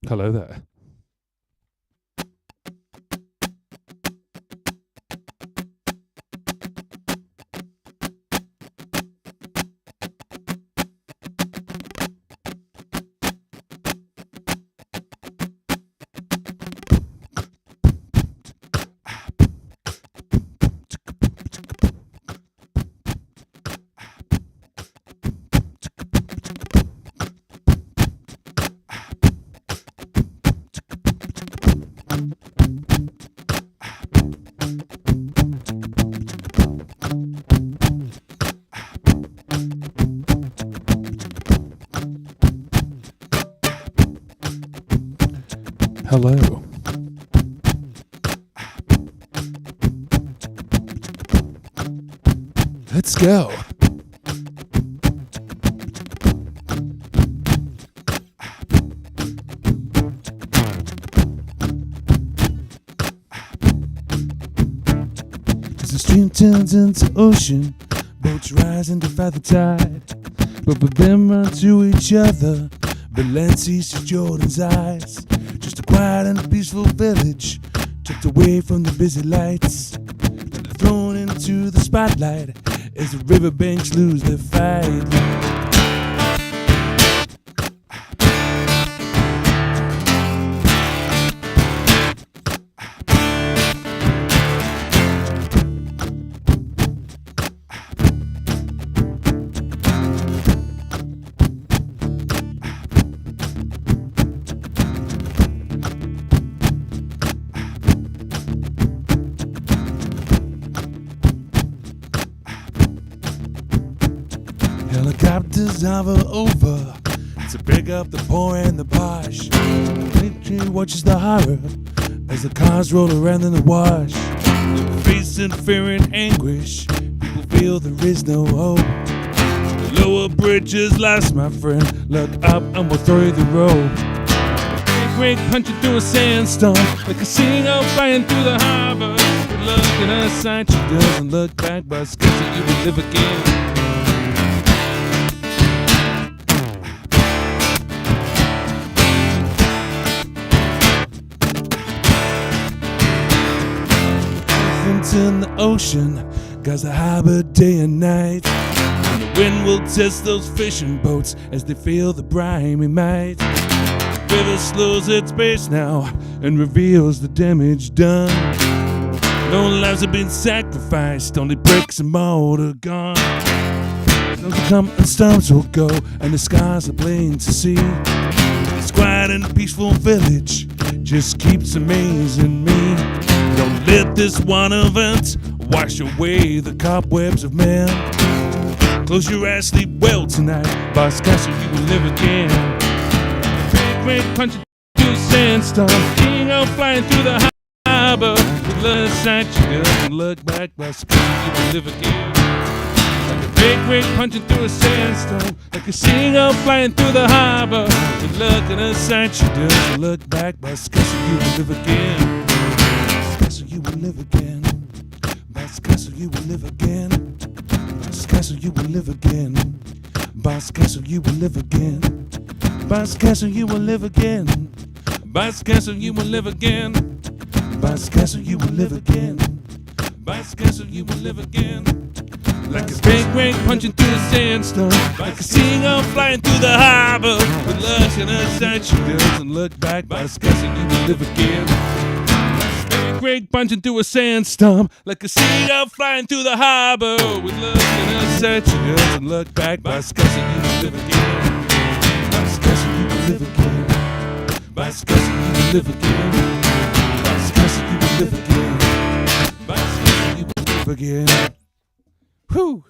Hello there. Hello. Let's go. As the stream turns into ocean, boats rise and defy the tide. But we bend run to each other, but land sees to Jordan's eyes. Just a quiet and peaceful village, tucked away from the busy lights. Thrown into the spotlight as the riverbanks lose their fight. Helicopters hover over to pick up the poor and the posh. Victory watches the horror as the cars roll around in the wash. Facing fear and anguish, people feel there is no hope. The lower bridge is lost, my friend. Look up and we'll throw you the rope. Great punching through a sandstorm, like a seagull flying through the harbor. Looking aside, she doesn't look back, but scared you will live again. In the ocean, guys are harbor day and night. And the wind will test those fishing boats as they feel the briny might. The river slows its pace now and reveals the damage done. No lives have been sacrificed, only bricks and mortar gone. Storms will come and storms will go, and the skies are plain to see. This quiet and peaceful village just keeps amazing me. Don't let this one event wash away the cobwebs of man. Close your eyes, sleep well tonight. Boss Castle, you will live again. Big great punching through the sandstorm, king out flying through the harbor. With love sight, she doesn't look back. Boss Castle, you will live again. Like a big great punching through a sandstorm, like a seagull flying through the harbor. With look at her sight, she doesn't look back. Boss Castle, you will live again. Castle, you will live again. Boss Castle, you will live again. Boss Castle, you will live again. Boss Castle, you will live again. Boss Castle, you will live again. Boss Castle, you will live again. Boss Castle, you will live again. Boss Castle, you will live again. Like a big wing punching through the sandstorm, like a seagull flying through the harbor. With lust in her sight, she doesn't look back. Boss Castle, you will live again. Great punching through a sandstorm, like a seagull flying through the harbor. With love in her sight, she doesn't look back. Boss Castle, you will live again. Boss Castle, you will live again. Boss Castle, you will live again. Boss Castle, you will live again. Boss Castle, you will live again. Whew.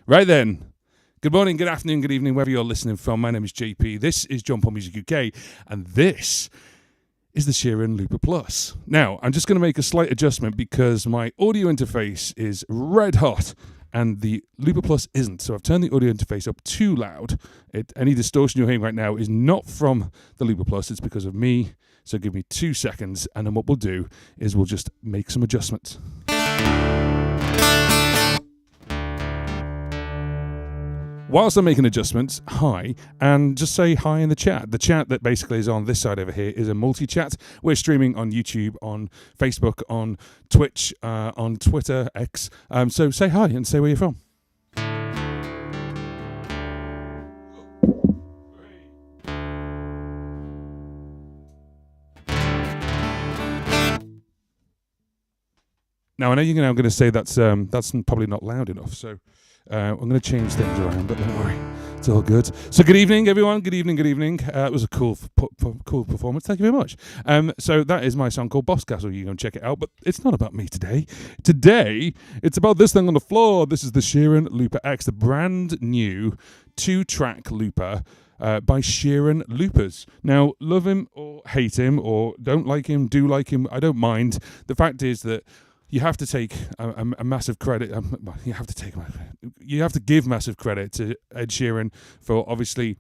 Right then. Good morning, good afternoon, good evening, wherever you're listening from. My name is JP. This is Jump On Music UK, and this is the Sheeran Looper Plus. Now, I'm just going to make a slight adjustment because my audio interface is red hot and the Looper Plus isn't. So I've turned the audio interface up too loud. Any distortion you're hearing right now is not from the Looper Plus, it's because of me. So give me 2 seconds, and then what we'll do is we'll just make some whilst I'm making adjustments, hi, and just say hi in the chat. The chat that basically is on this side over here is a multi-chat. We're streaming on YouTube, on Facebook, on Twitch, on Twitter, X. So say hi and say where you're from. Now, I know you're now going to say that's probably not loud enough, so I'm going to change things around, but don't worry, it's all good. So good evening, everyone. Good evening, good evening. It was a cool performance. Thank you very much. So that is my song called Boss Castle. You can check it out, but it's not about me today. Today, it's about this thing on the floor. This is the Sheeran Looper X, the brand new 2-track looper by Sheeran Loopers. Now, love him or hate him or don't like him, do like him, I don't mind. The fact is that you have to take a massive credit. You have to give massive credit to Ed Sheeran for obviously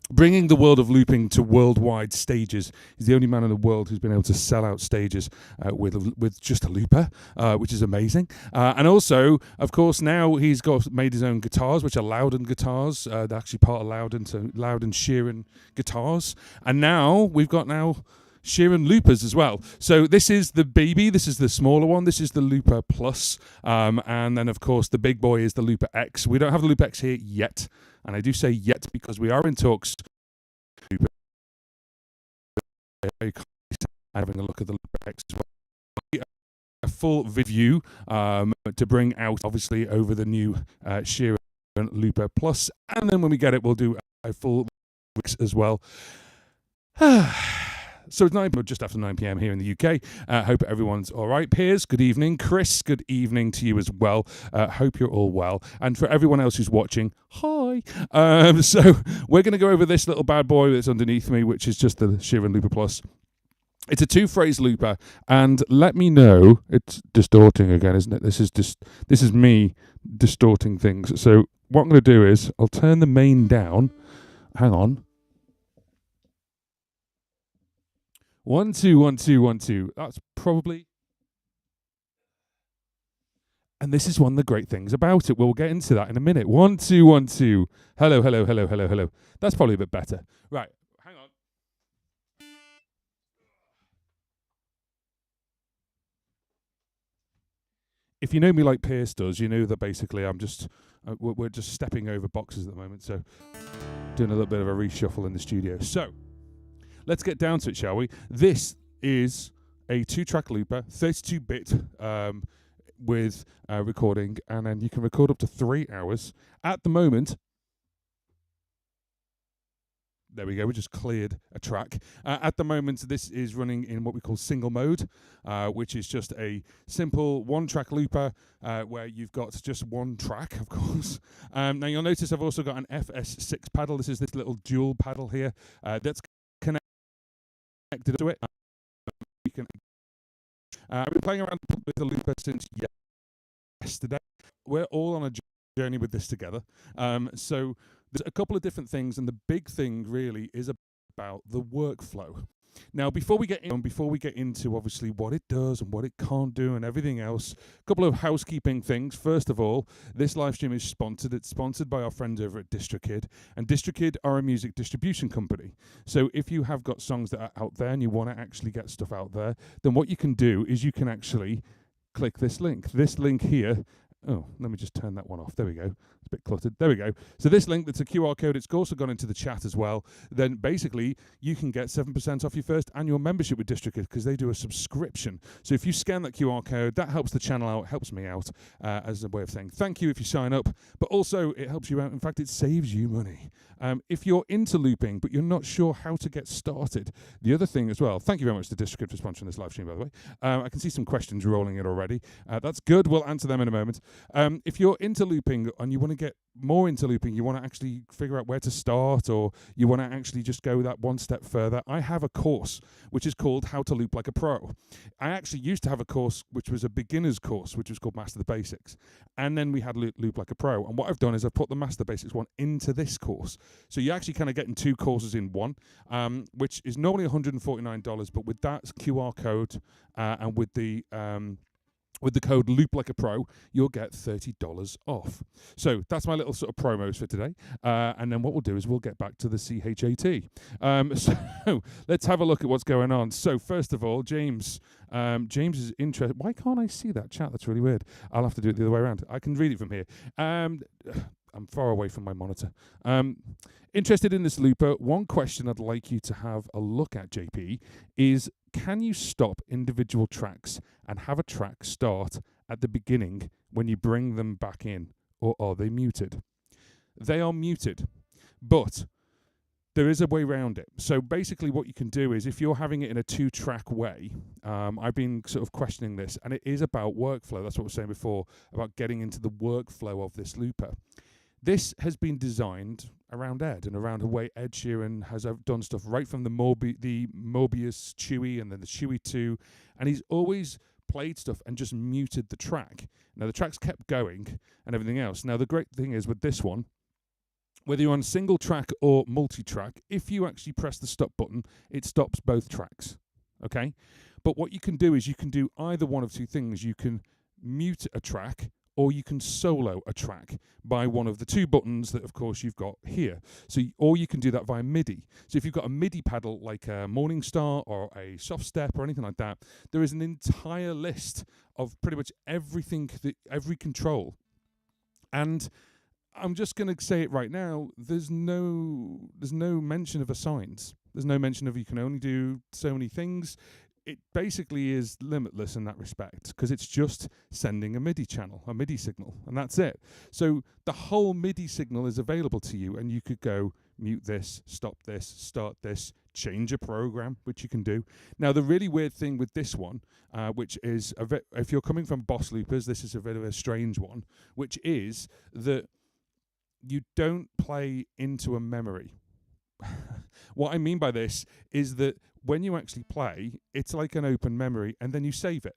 bringing the world of looping to worldwide stages. He's the only man in the world who's been able to sell out stages with just a looper, which is amazing. And also, of course, now he's made his own guitars, which are Loudon guitars. They're actually part of Loudon, so Loudon Sheeran guitars. And now we've got Sheeran Loopers as well. So this is the baby, this is the smaller one, this is the Looper Plus, and then of course the big boy is the Looper X. We don't have the Looper X here yet, and I do say yet because we are in talks having a look at the Looper X as well. A full review to bring out obviously over the new Sheeran Looper Plus, and then when we get it we'll do a full mix as well. So it's just after 9 p.m. here in the UK. Hope everyone's all right. Piers, good evening. Chris, good evening to you as well. Hope you're all well. And for everyone else who's watching, hi. So we're going to go over this little bad boy that's underneath me, which is just the Sheeran Looper Plus. It's a 2-phrase looper, and let me know. It's distorting again, isn't it? This is me distorting things. So what I'm going to do is I'll turn the main down. Hang on. 1 2 1 2 1 2. That's probably. And this is one of the great things about it. We'll get into that in a minute. 1 2 1 2. Hello, hello, hello, hello, hello. That's probably a bit better. Right. Hang on. If you know me like Pierce does, you know that basically I'm just we're just stepping over boxes at the moment. So doing a little bit of a reshuffle in the studio. So. Let's get down to it, shall we? This is a 2-track looper, 32-bit with recording, and then you can record up to 3 hours. At the moment, there we go, we just cleared a track. At the moment, this is running in what we call single mode, which is just a simple 1-track looper where you've got just one track, of course. Now, you'll notice I've also got an FS6 paddle. This is this little dual paddle here that's connected to it. I've been playing around with the looper since yesterday. We're all on a journey with this together. So there's a couple of different things, and the big thing really is about the workflow. Now, before we get into obviously what it does and what it can't do and everything else, a couple of housekeeping things. First of all, this live stream is sponsored. It's sponsored by our friends over at DistroKid, and DistroKid are a music distribution company. So if you have got songs that are out there and you want to actually get stuff out there, then what you can do is you can actually click this link. This link here. Oh, let me just turn that one off. There we go. It's a bit cluttered. There we go. So this link, that's a QR code. It's also gone into the chat as well. Then basically, you can get 7% off your first annual membership with DistroKid because they do a subscription. So if you scan that QR code, that helps the channel out, helps me out as a way of saying thank you if you sign up. But also, it helps you out. In fact, it saves you money. If you're into looping, but you're not sure how to get started, the other thing as well, thank you very much to DistroKid for sponsoring this live stream, by the way. I can see some questions rolling in already. That's good. We'll answer them in a moment. If you're into looping and you want to get more into looping, you want to actually figure out where to start, or you want to actually just go that one step further, I have a course which is called How to Loop Like a Pro. I actually used to have a course which was a beginner's course, which was called Master the Basics. And then we had Loop Like a Pro. And what I've done is I've put the Master the Basics one into this course. So you're actually kind of getting 2 courses in one, which is normally $149, but with that QR code and with the with the code Loop Like a Pro, you'll get $30 off. So that's my little sort of promos for today. And then what we'll do is we'll get back to the CHAT. So let's have a look at what's going on. So first of all, James is interested. Why can't I see that chat? That's really weird. I'll have to do it the other way around. I can read it from here. I'm far away from my monitor. Interested in this looper. One question I'd like you to have a look at, JP, is can you stop individual tracks and have a track start at the beginning when you bring them back in, or are they muted? They are muted, but there is a way around it. So basically what you can do is if you're having it in a 2-track way, I've been sort of questioning this, and it is about workflow. That's what I was saying before, about getting into the workflow of this looper. This has been designed around Ed and around the way Ed Sheeran has done stuff right from the Mobius Chewy and then the Chewy 2, and he's always played stuff and just muted the track. Now the tracks kept going and everything else. Now the great thing is with this one, whether you're on single track or multi-track, if you actually press the stop button, it stops both tracks, okay? But what you can do is you can do either one of two things. You can mute a track, or you can solo a track by one of the two buttons that, of course, you've got here. So, or you can do that via MIDI. So if you've got a MIDI pedal like a Morningstar or a Soft Step or anything like that, there is an entire list of pretty much everything, every control. And I'm just going to say it right now, there's no mention of assigns. There's no mention of you can only do so many things. It basically is limitless in that respect because it's just sending a MIDI channel, a MIDI signal, and that's it. So the whole MIDI signal is available to you, and you could go mute this, stop this, start this, change a program, which you can do. Now, the really weird thing with this one, which is, if you're coming from Boss Loopers, this is a bit of a strange one, which is that you don't play into a memory. What I mean by this is that when you actually play, it's like an open memory, and then you save it,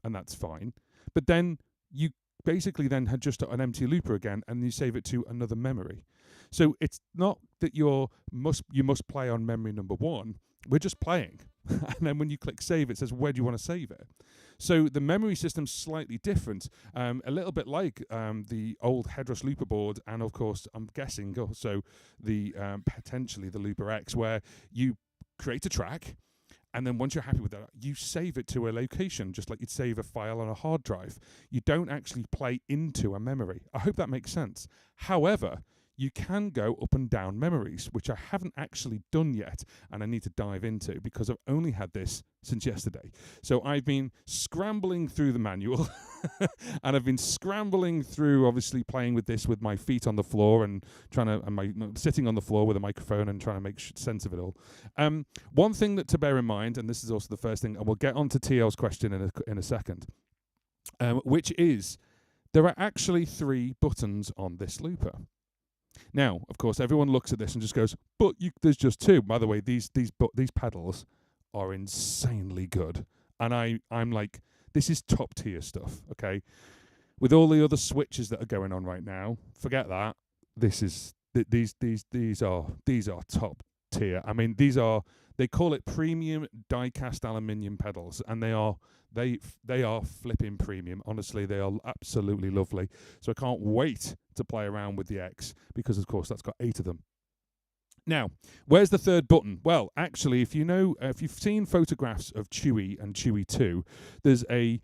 and that's fine. But then you basically then had just an empty looper again, and you save it to another memory. So it's not that you must play on memory number one. We're just playing, and then when you click save, it says where do you want to save it. So the memory system's slightly different, a little bit like the old headrest looper board, and of course I'm guessing also the potentially the Looper X, where you create a track, and then once you're happy with that, you save it to a location, just like you'd save a file on a hard drive. You don't actually play into a memory. I hope that makes sense. However, you can go up and down memories, which I haven't actually done yet, and I need to dive into because I've only had this since yesterday. So I've been scrambling through the manual, and I've been scrambling through, obviously, playing with this with my feet on the floor and sitting on the floor with a microphone and trying to make sense of it all. One thing that to bear in mind, and this is also the first thing, and we'll get on to TL's question in a second, which is there are actually 3 buttons on this looper. Now, of course, everyone looks at this and just goes, but there's just 2. By the way, these pedals are insanely good. And I'm like, this is top tier stuff, okay? With all the other switches that are going on right now, forget that. These are top tier. I mean, they call it premium die-cast aluminium pedals, and they are flipping premium. Honestly, they are absolutely lovely. So I can't wait to play around with the X because, of course, that's got 8 of them. Now, where's the third button? Well, actually, if you've seen photographs of Chewy and Chewy 2, there's a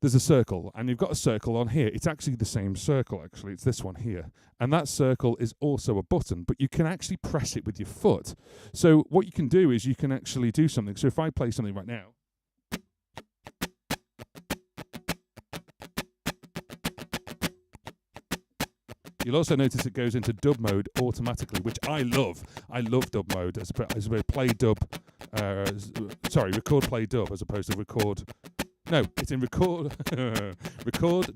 circle, and you've got a circle on here. It's actually the same circle, actually. It's this one here. And that circle is also a button, but you can actually press it with your foot. So what you can do is you can actually do something. So if I play something right now, you'll also notice it goes into dub mode automatically, which I love. I love dub mode as a play dub. Record play dub as opposed to record. No, it's in record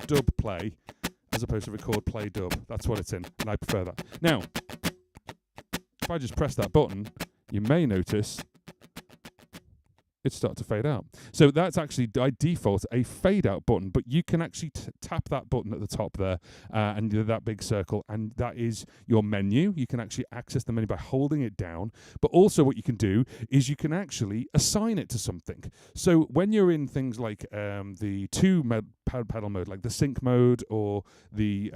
dub play as opposed to record play dub. That's what it's in, and I prefer that. Now, if I just press that button, you may notice it starts to fade out. So that's actually by default a fade out button, but you can actually tap that button at the top there and do that big circle, and that is your menu. You can actually access the menu by holding it down, but also what you can do is you can actually assign it to something. So when you're in things like the pedal mode, like the sync mode or the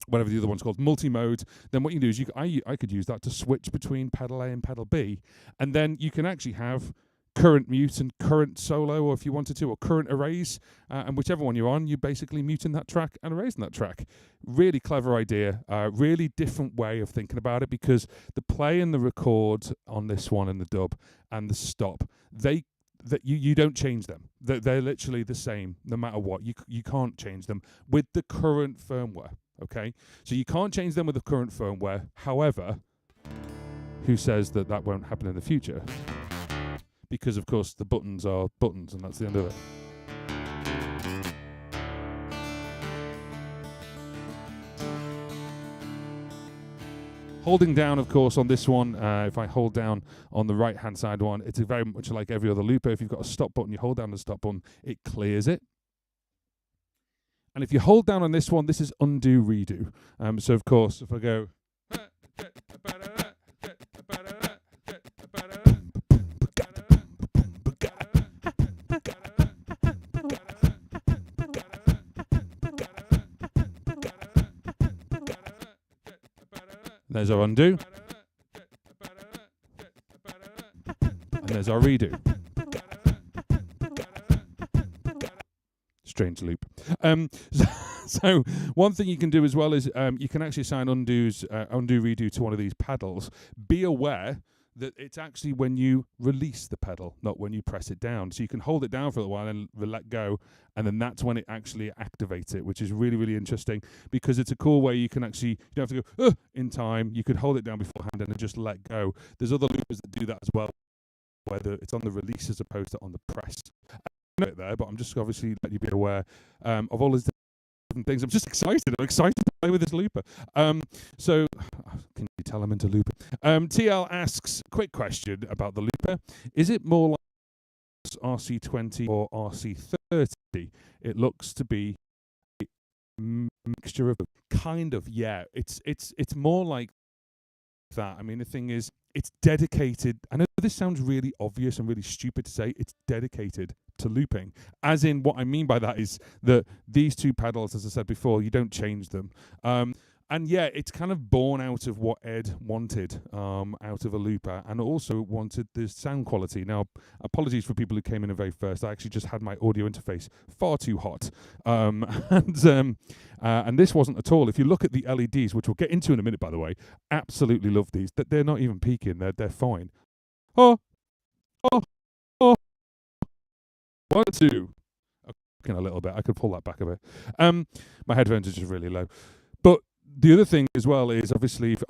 whatever the other one's called, multi-mode, then what you can do is I could use that to switch between pedal A and pedal B, and then you can actually have current mute and current solo, or if you wanted to, or current erase, and whichever one you're on, you're basically muting that track and erasing that track. Really clever idea, really different way of thinking about it, because the play and the record on this one and the dub and the stop, you don't change them. They're literally the same no matter what. You can't change them with the current firmware, okay? So you can't change them with the current firmware. However, who says that won't happen in the future? Because, of course, the buttons are buttons, and that's the end of it. Holding down, of course, on this one, if I hold down on the right-hand side one, it's very much like every other looper. If you've got a stop button, you hold down the stop button, it clears it. And if you hold down on this one, this is undo, redo. So, of course, if I go... There's our undo. And there's our redo. Strange loop. So one thing you can do as well is you can actually assign undo, redo to one of these pedals. Be aware that it's actually when you release the pedal, not when you press it down. So you can hold it down for a while and let go, and then that's when it actually activates it, which is really, really interesting, because it's a cool way you can actually, you don't have to go in time. You could hold it down beforehand and then just let go. There's other loopers that do that as well, whether it's on the release as opposed to on the press. I know it there, but I'm just obviously letting you be aware of all these different things. I'm just excited. I'm excited to play with this looper. So can you tell I'm into looper? TL asks, quick question about the looper. Is it more like RC20 or RC30? It looks to be a mixture of kind of, yeah. It's more like that. I mean, the thing is, it's dedicated. I know this sounds really obvious and really stupid to say. It's dedicated to looping. As in, what I mean by that is that these two pedals, as I said before, you don't change them. And yeah, it's kind of born out of what Ed wanted out of a looper, and also wanted the sound quality. Now, apologies for people who came in very first. I actually just had my audio interface far too hot. And this wasn't at all. If you look at the LEDs, which we'll get into in a minute, by the way, absolutely love these. They're not even peaking. They're fine. Oh. 1, 2. Okay, a little bit. I could pull that back a bit. My headphones are just really low. But the other thing as well is, obviously, if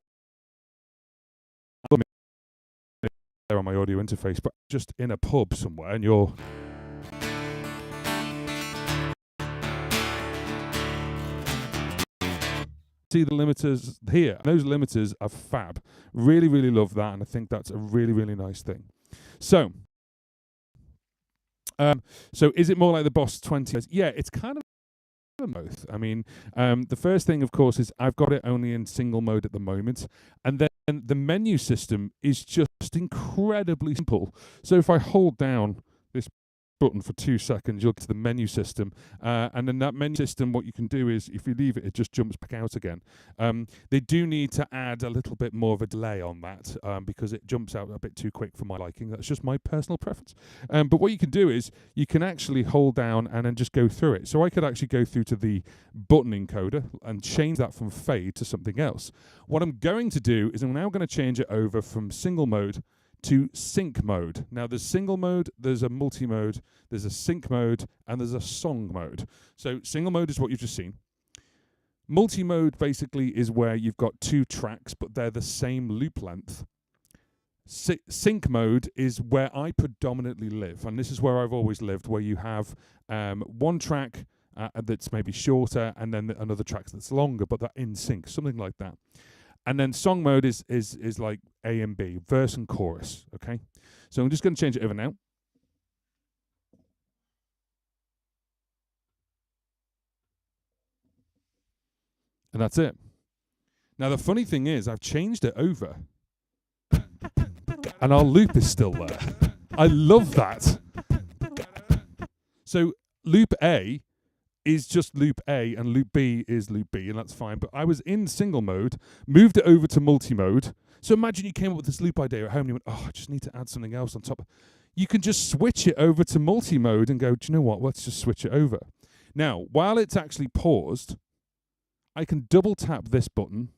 there on my audio interface, but just in a pub somewhere, and you're see the limiters here. Those limiters are fab. Really, really love that, and I think that's a really, really nice thing. So is it more like the Boss 20? Yeah, it's kind of both. I mean, the first thing, of course, is I've got it only in single mode at the moment, and then the menu system is just incredibly simple. So if I hold down this button for 2 seconds, you'll get to the menu system, and then that menu system, what you can do is, if you leave it, it just jumps back out again. They do need to add a little bit more of a delay on that, because it jumps out a bit too quick for my liking. That's just my personal preference. But what you can do is you can actually hold down and then just go through it. So I could actually go through to the button encoder and change that from fade to something else. What I'm going to do is I'm now going to change it over from single mode to sync mode. Now there's single mode, there's a multi-mode, there's a sync mode, and there's a song mode. So single mode is what you've just seen. Multi-mode basically is where you've got 2 tracks, but they're the same loop length. Sync mode is where I predominantly live, and this is where I've always lived, where you have one track that's maybe shorter, and then another track that's longer, but they're in sync, something like that. And then song mode is like A and B, verse and chorus, okay? So I'm just going to change it over now. And that's it. Now, the funny thing is, I've changed it over. And our loop is still there. I love that. So loop A is just loop A and loop B is loop B, and that's fine. But I was in single mode, moved it over to multi-mode. So imagine you came up with this loop idea at home and you went, oh, I just need to add something else on top. You can just switch it over to multi-mode and go, do you know what? Let's just switch it over. Now, while it's actually paused, I can double tap this button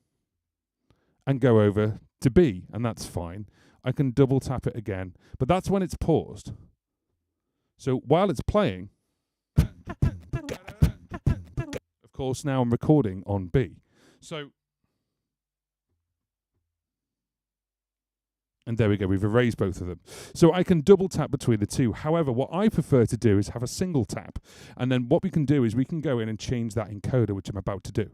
and go over to B, and that's fine. I can double tap it again, but that's when it's paused. So while it's playing, of course, now I'm recording on B. So, and there we go, we've erased both of them. So I can double tap between the two. However, what I prefer to do is have a single tap. And then what we can do is we can go in and change that encoder, which I'm about to do.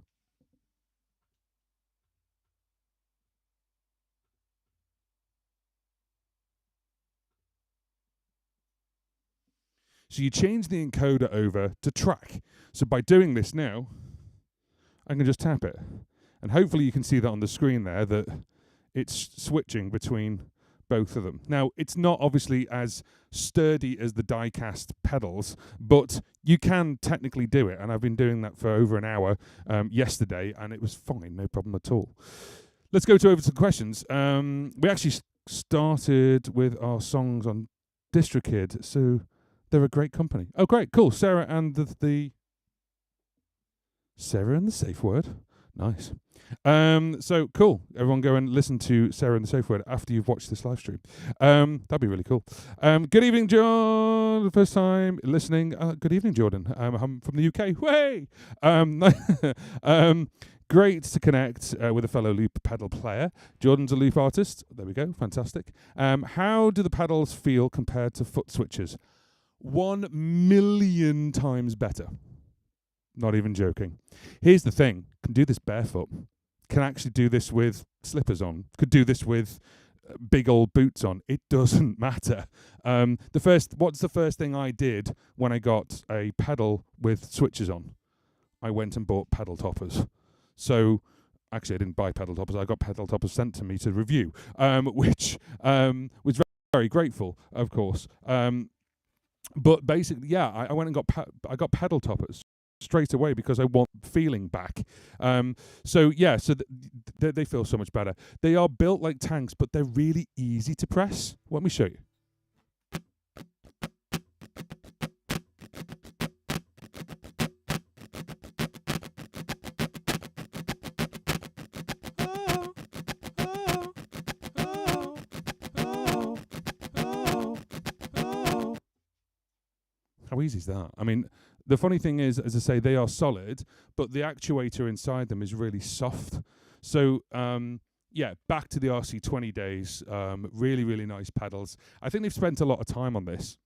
So you change the encoder over to track. So by doing this now, I can just tap it. And hopefully you can see that on the screen there, that it's switching between both of them. Now, it's not obviously as sturdy as the die-cast pedals, but you can technically do it. And I've been doing that for over an hour yesterday, and it was fine, no problem at all. Let's go over to the questions. We actually started with our songs on DistroKid, so they're a great company. Oh, great, cool. Sarah and the Sarah and the Safe Word. Nice. So cool. Everyone go and listen to Sarah and the Safe Word after you've watched this live stream. That'd be really cool. Good evening, John. First time listening. Good evening, Jordan. I'm from the UK. Way. Great to connect with a fellow loop pedal player. Jordan's a loop artist. There we go. Fantastic. How do the pedals feel compared to foot switches? 1,000,000 times better. Not even joking. Here's the thing. Can do this barefoot. Can actually do this with slippers on. Could do this with big old boots on. It doesn't matter. What's the first thing I did when I got a pedal with switches on? I went and bought pedal toppers. So actually I didn't buy pedal toppers. I got pedal toppers sent to me to review, which was very, very grateful, of course. But basically, yeah, I went and got pedal toppers straight away because I want feeling back. So they feel so much better. They are built like tanks, but they're really easy to press. Let me show you. How easy is that? I mean, the funny thing is, as I say, they are solid, but the actuator inside them is really soft. So, back to the RC20 days. Really, really nice pedals. I think they've spent a lot of time on this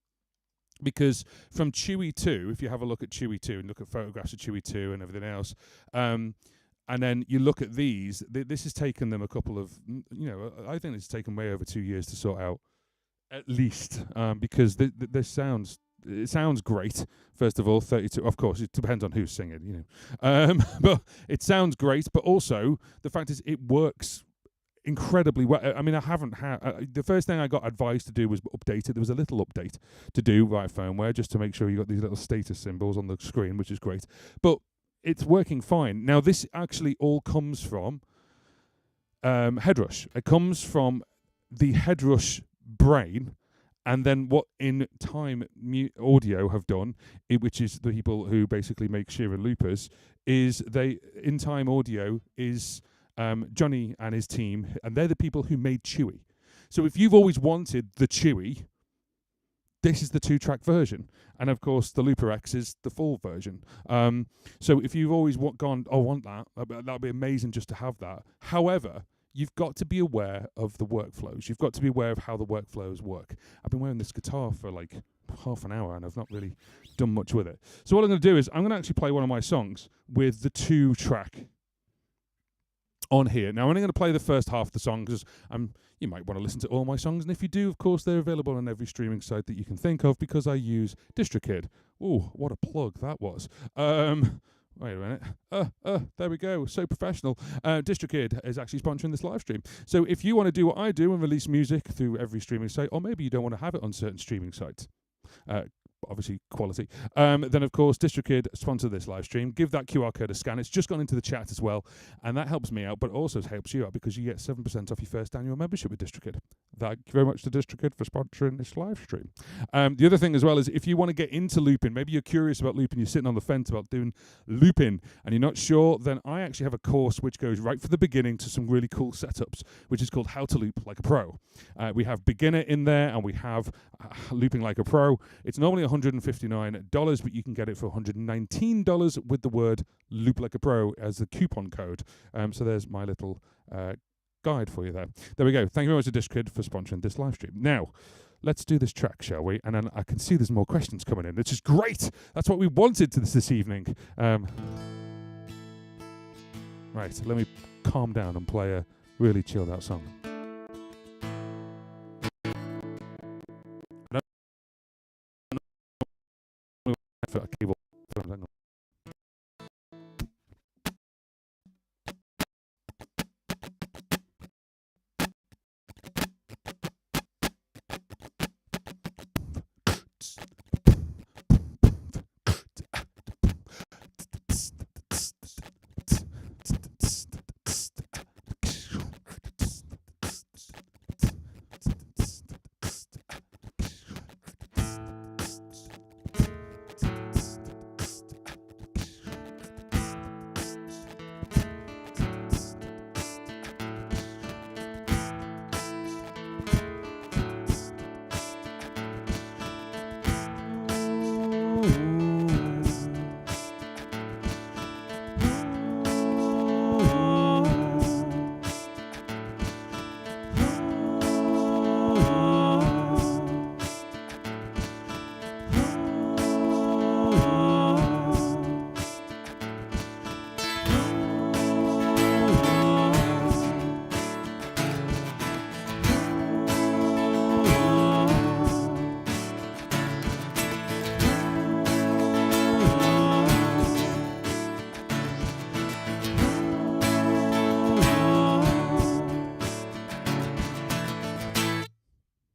because from Chewy 2, if you have a look at Chewy 2 and look at photographs of Chewy 2 and everything else, and then you look at these, this has taken them a couple of, I think it's taken way over 2 years to sort out, at least, because this sounds... It sounds great, first of all, 32. Of course, it depends on who's singing, but it sounds great, but also the fact is it works incredibly well. I mean, I haven't had... the first thing I got advised to do was update it. There was a little update to do via firmware just to make sure you got these little status symbols on the screen, which is great. But it's working fine. Now, this actually all comes from Headrush. It comes from the Headrush brain. And then what In Time Audio have done, which is the people who basically make Sheeran Loopers, is In Time Audio is Johnny and his team, and they're the people who made Chewy. So if you've always wanted the Chewy, this is the 2-track version. And of course, the Looper X is the full version. So if you've always gone, I want that, that'd be amazing just to have that. However, you've got to be aware of the workflows. You've got to be aware of how the workflows work. I've been wearing this guitar for like half an hour and I've not really done much with it. So what I'm going to do is I'm going to actually play one of my songs with the 2-track on here. Now, I'm only going to play the first half of the song because you might want to listen to all my songs. And if you do, of course, they're available on every streaming site that you can think of because I use DistroKid. Ooh, what a plug that was. Wait a minute. There we go. So professional. DistroKid is actually sponsoring this live stream. So if you want to do what I do and release music through every streaming site, or maybe you don't want to have it on certain streaming sites, obviously quality, then of course DistroKid sponsor this live stream. Give that QR code a scan. It's just gone into the chat as well, and that helps me out, but also helps you out because you get 7% off your first annual membership with DistroKid. Thank you very much to DistroKid for sponsoring this live stream. The other thing as well is if you want to get into looping, maybe you're curious about looping, you're sitting on the fence about doing looping and you're not sure, then I actually have a course which goes right from the beginning to some really cool setups, which is called How to Loop Like a Pro. We have beginner in there and we have looping like a pro. It's normally $159, but you can get it for $119 with the word Loop Like a Pro as the coupon code. So there's my little guide for you there. There we go. Thank you very much to DistroKid for sponsoring this live stream. Now, let's do this track, shall we? And then I can see there's more questions coming in, which is great. That's what we wanted to this evening. Right, let me calm down and play a really chilled out song.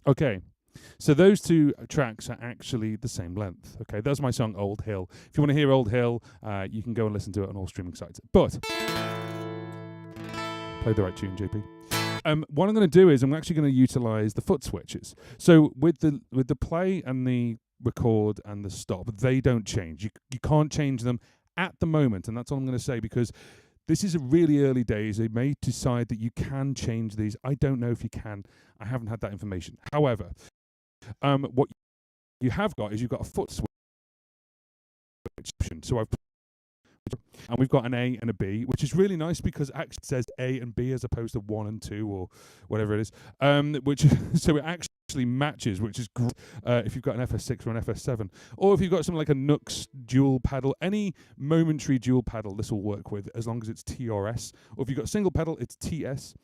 Okay, so those two tracks are actually the same length. Okay, that's my song Old Hill. If you want to hear Old Hill, you can go and listen to it on all streaming sites. But play the right tune, JP. What I'm going to do is I'm actually going to utilize the foot switches. So with the play and the record and the stop, they don't change. You can't change them at the moment, and that's all I'm going to say because this is a really early days. They may decide that you can change these. I don't know if you can. I haven't had that information. However, what you have got is you've got a foot switch option. So we've got an A and a B, which is really nice because it actually says A and B as opposed to 1 and 2 or whatever it is. So it actually matches, which is great if you've got an FS6 or an FS7, or if you've got something like a Nux dual pedal, any momentary dual pedal, this will work with as long as it's TRS. Or if you've got a single pedal, it's TS.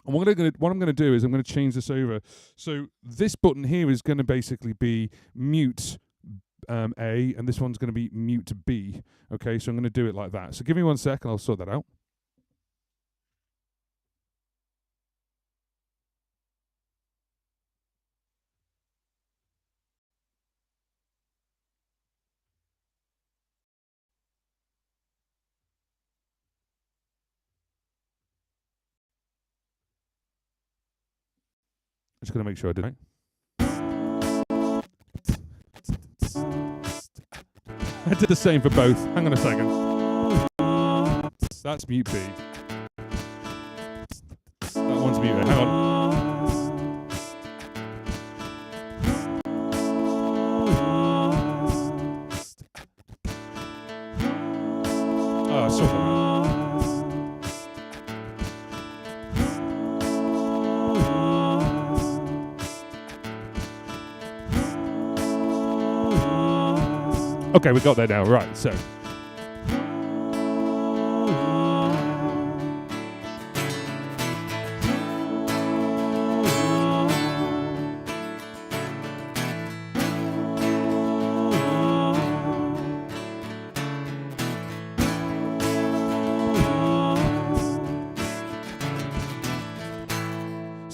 And what I'm going to do is I'm going to change this over. So this button here is going to basically be mute A, and this one's going to be mute B. Okay, so I'm going to do it like that. So give me 1 sec and I'll sort that out. I'm just going to make sure I did it. I did the same for both. Hang on a second. That's mute B. That one's mute A. Hang on. Oh, it's so okay, we got there now, right, so.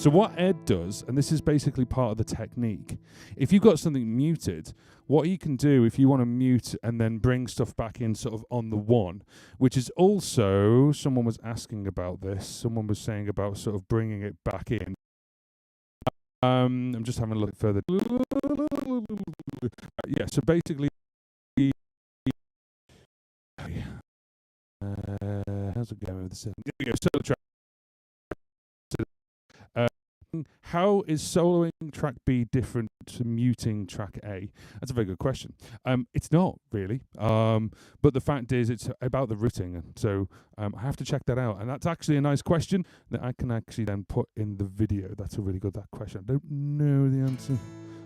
So what Ed does, and this is basically part of the technique, if you've got something muted, what you can do if you want to mute and then bring stuff back in sort of on the one, which is also, someone was asking about this, someone was saying about sort of bringing it back in. I'm just having a look further. Yeah, so basically, how's it going with the sound? There we go, solo track. How is soloing track B different to muting track A? That's a very good question. It's not really, but the fact is it's about the routing, and so I have to check that out. And that's actually a nice question that I can actually then put in the video. That's a really good question. I don't know the answer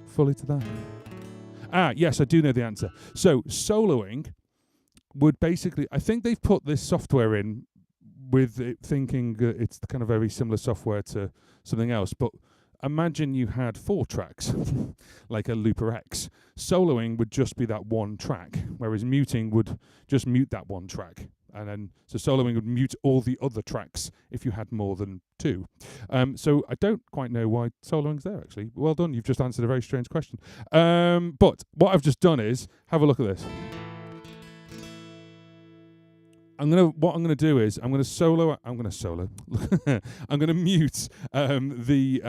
fully to that. Yes, I do know the answer. So soloing would basically, I think they've put this software in with it thinking it's kind of very similar software to something else, but imagine you had 4 tracks, like a Looper X. Soloing would just be that one track, whereas muting would just mute that one track. And then, so soloing would mute all the other tracks if you had more than 2. So I don't quite know why soloing's there, actually. Well done, you've just answered a very strange question. But what I've just done is, have a look at this. What I'm gonna do is I'm gonna mute the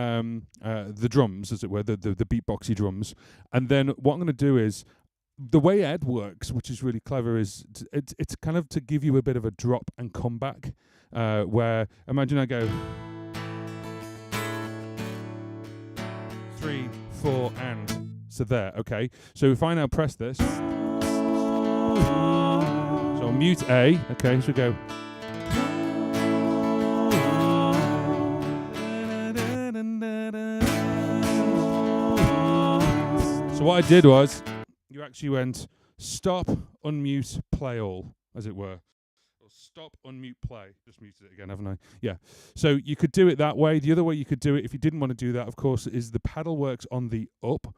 drums, as it were, the beatboxy drums, and then what I'm gonna do is, the way Ed works, which is really clever, is it's kind of to give you a bit of a drop and comeback, where imagine I go 3, 4, and so there. Okay, so if I now press this. So I'll mute A, okay, so we go. So what I did was, you actually went stop, unmute, play all, as it were. Or stop, unmute, play. Just muted it again, haven't I? Yeah. So you could do it that way. The other way you could do it, if you didn't want to do that, of course, is the pedal works on the up.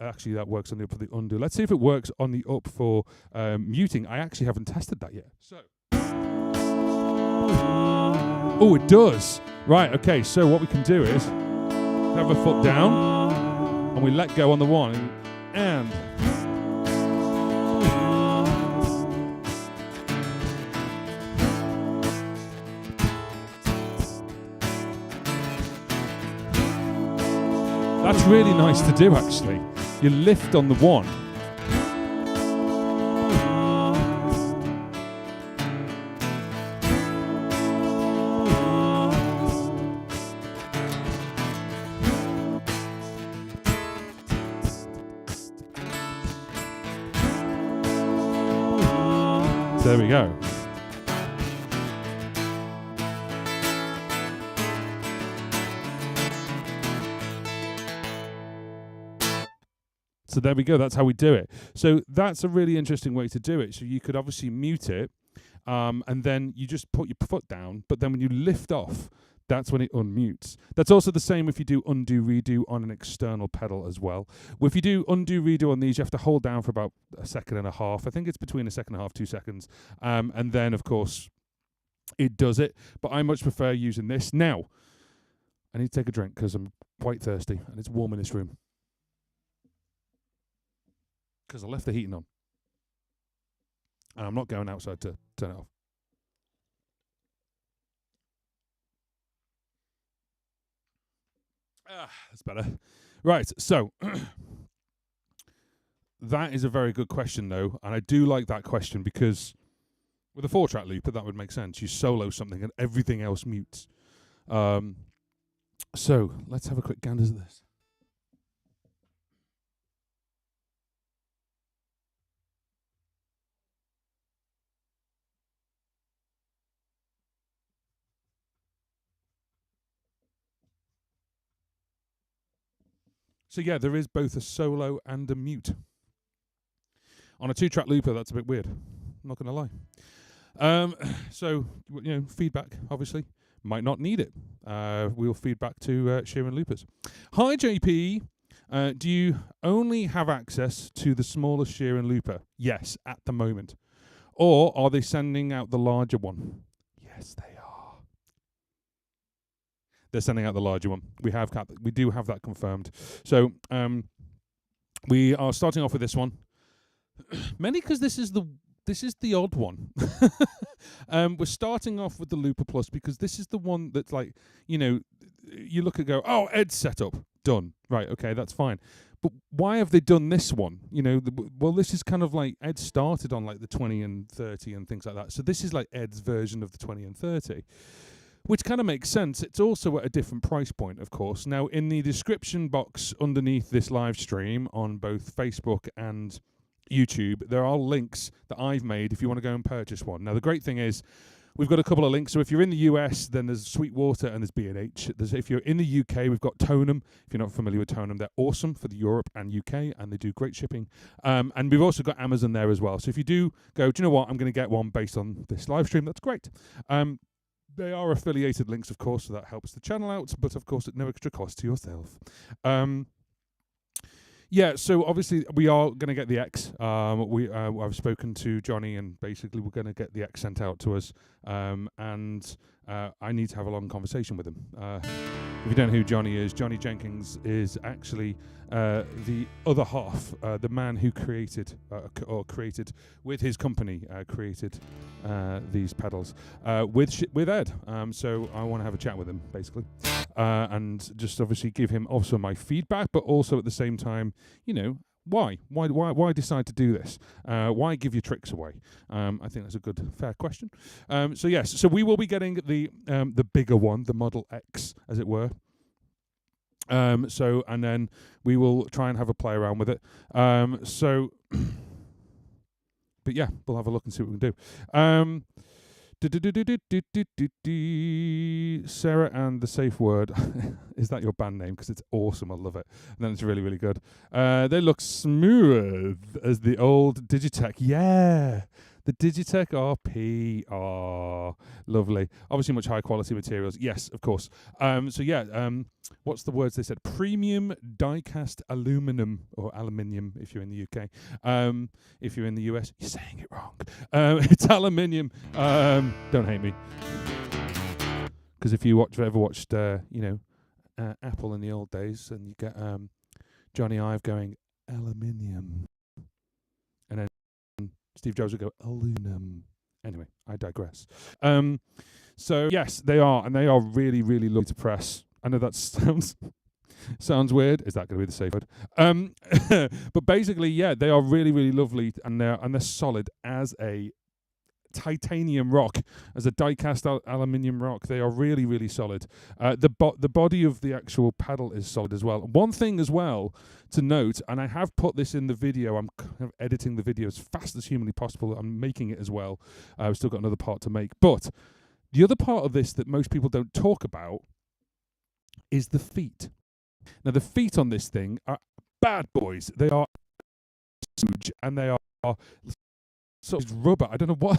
Actually, that works on the up for the undo. Let's see if it works on the up for muting. I actually haven't tested that yet. So, oh, it does. Right. Okay. So what we can do is have a foot down, and we let go on the one, and that's really nice to do, actually. You lift on the one. There we go. So there we go, that's how we do it. So that's a really interesting way to do it. So you could obviously mute it, and then you just put your foot down, but then when you lift off, that's when it unmutes. That's also the same if you do undo, redo on an external pedal as well. If you do undo, redo on these, you have to hold down for about 1.5 seconds. I think it's between 1.5 seconds, 2 seconds. And then, of course, it does it. But I much prefer using this. Now, I need to take a drink because I'm quite thirsty, and it's warm in this room. Because I left the heating on. And I'm not going outside to turn it off. That's better. Right, so that is a very good question, though, and I do like that question because with a 4-track looper, that would make sense. You solo something and everything else mutes. So let's have a quick gander at this. So yeah, there is both a solo and a mute. On a 2-track looper, that's a bit weird. I'm not going to lie. So, you know, feedback, obviously. Might not need it. We'll feed back to Sheeran Loopers. Hi, JP. Do you only have access to the smallest Sheeran Looper? Yes, at the moment. Or are they sending out the larger one? Yes, they are. they're sending out the larger one. We do have that confirmed. So we are starting off with this one, mainly because this is the odd one. We're starting off with the Looper Plus because this is the one that's like, you know, you look and go, oh, Ed's setup, done. Right, okay, that's fine. But why have they done this one? You know, well, this is kind of like Ed started on like the 20 and 30 and things like that. So this is like Ed's version of the 20 and 30, which kind of makes sense. It's also at a different price point, of course. Now, in the description box underneath this live stream on both Facebook and YouTube, there are links that I've made if you want to go and purchase one. Now, the great thing is we've got a couple of links. So if you're in the US, then there's Sweetwater and there's B&H. If you're in the UK, we've got Tonum. If you're not familiar with Tonum, they're awesome for the Europe and UK, and they do great shipping. And we've also got Amazon there as well. So if you do go, do you know what, I'm going to get one based on this live stream, that's great. They are affiliated links, of course, so that helps the channel out, but of course at no extra cost to yourself. Yeah, so obviously we are going to get the X. I've spoken to Johnny, and basically we're going to get the X sent out to us, and I need to have a long conversation with him. If you don't know who Johnny is, Johnny Jenkins is actually the other half, the man who created with his company, created these pedals with Ed. So I want to have a chat with him, basically. And just obviously give him also my feedback, but also at the same time, you know, why decide to do this? Why give your tricks away? I think that's a good, fair question. So yes, so we will be getting the bigger one, the Model X, as it were. So and then we will try and have a play around with it. But yeah, we'll have a look and see what we can do. Sarah and the Safe Word. Is that your band name? Because it's awesome. I love it. And then it's really, really good. They look smooth as the old Digitech. Yeah. The Digitech RP. Oh, lovely. Obviously much higher quality materials. Yes, of course. So yeah, what's the words they said? Premium die-cast aluminum, or aluminium if you're in the UK. If you're in the US, you're saying it wrong. It's aluminium. Don't hate me. Because if you ever watched, Apple in the old days, and you get Johnny Ive going, aluminium. And then Steve Jobs would go, aluminum. Anyway, I digress. So yes, they are, and they are really, really lovely to press. I know that sounds weird. Is that going to be the safe word? But basically, yeah, they are really, really lovely, and they're solid as a titanium rock, as a die-cast aluminium rock. They are really, really solid. The body of the actual pedal is solid as well. One thing as well to note, and I have put this in the video, I'm kind of editing the video as fast as humanly possible. I'm making it as well. I've still got another part to make. But the other part of this that most people don't talk about is the feet. Now, the feet on this thing are bad boys. They are huge, and they are sort of rubber. I don't know what.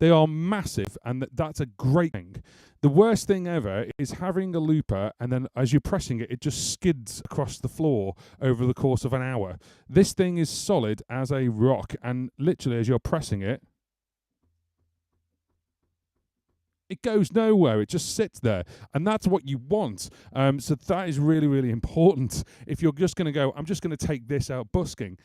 They are massive, and that's a great thing. The worst thing ever is having a looper, and then as you're pressing it, it just skids across the floor over the course of an hour. This thing is solid as a rock, and literally as you're pressing it, it goes nowhere. It just sits there. And that's what you want. So that is really, really important. If you're just going to go, I'm just going to take this out busking.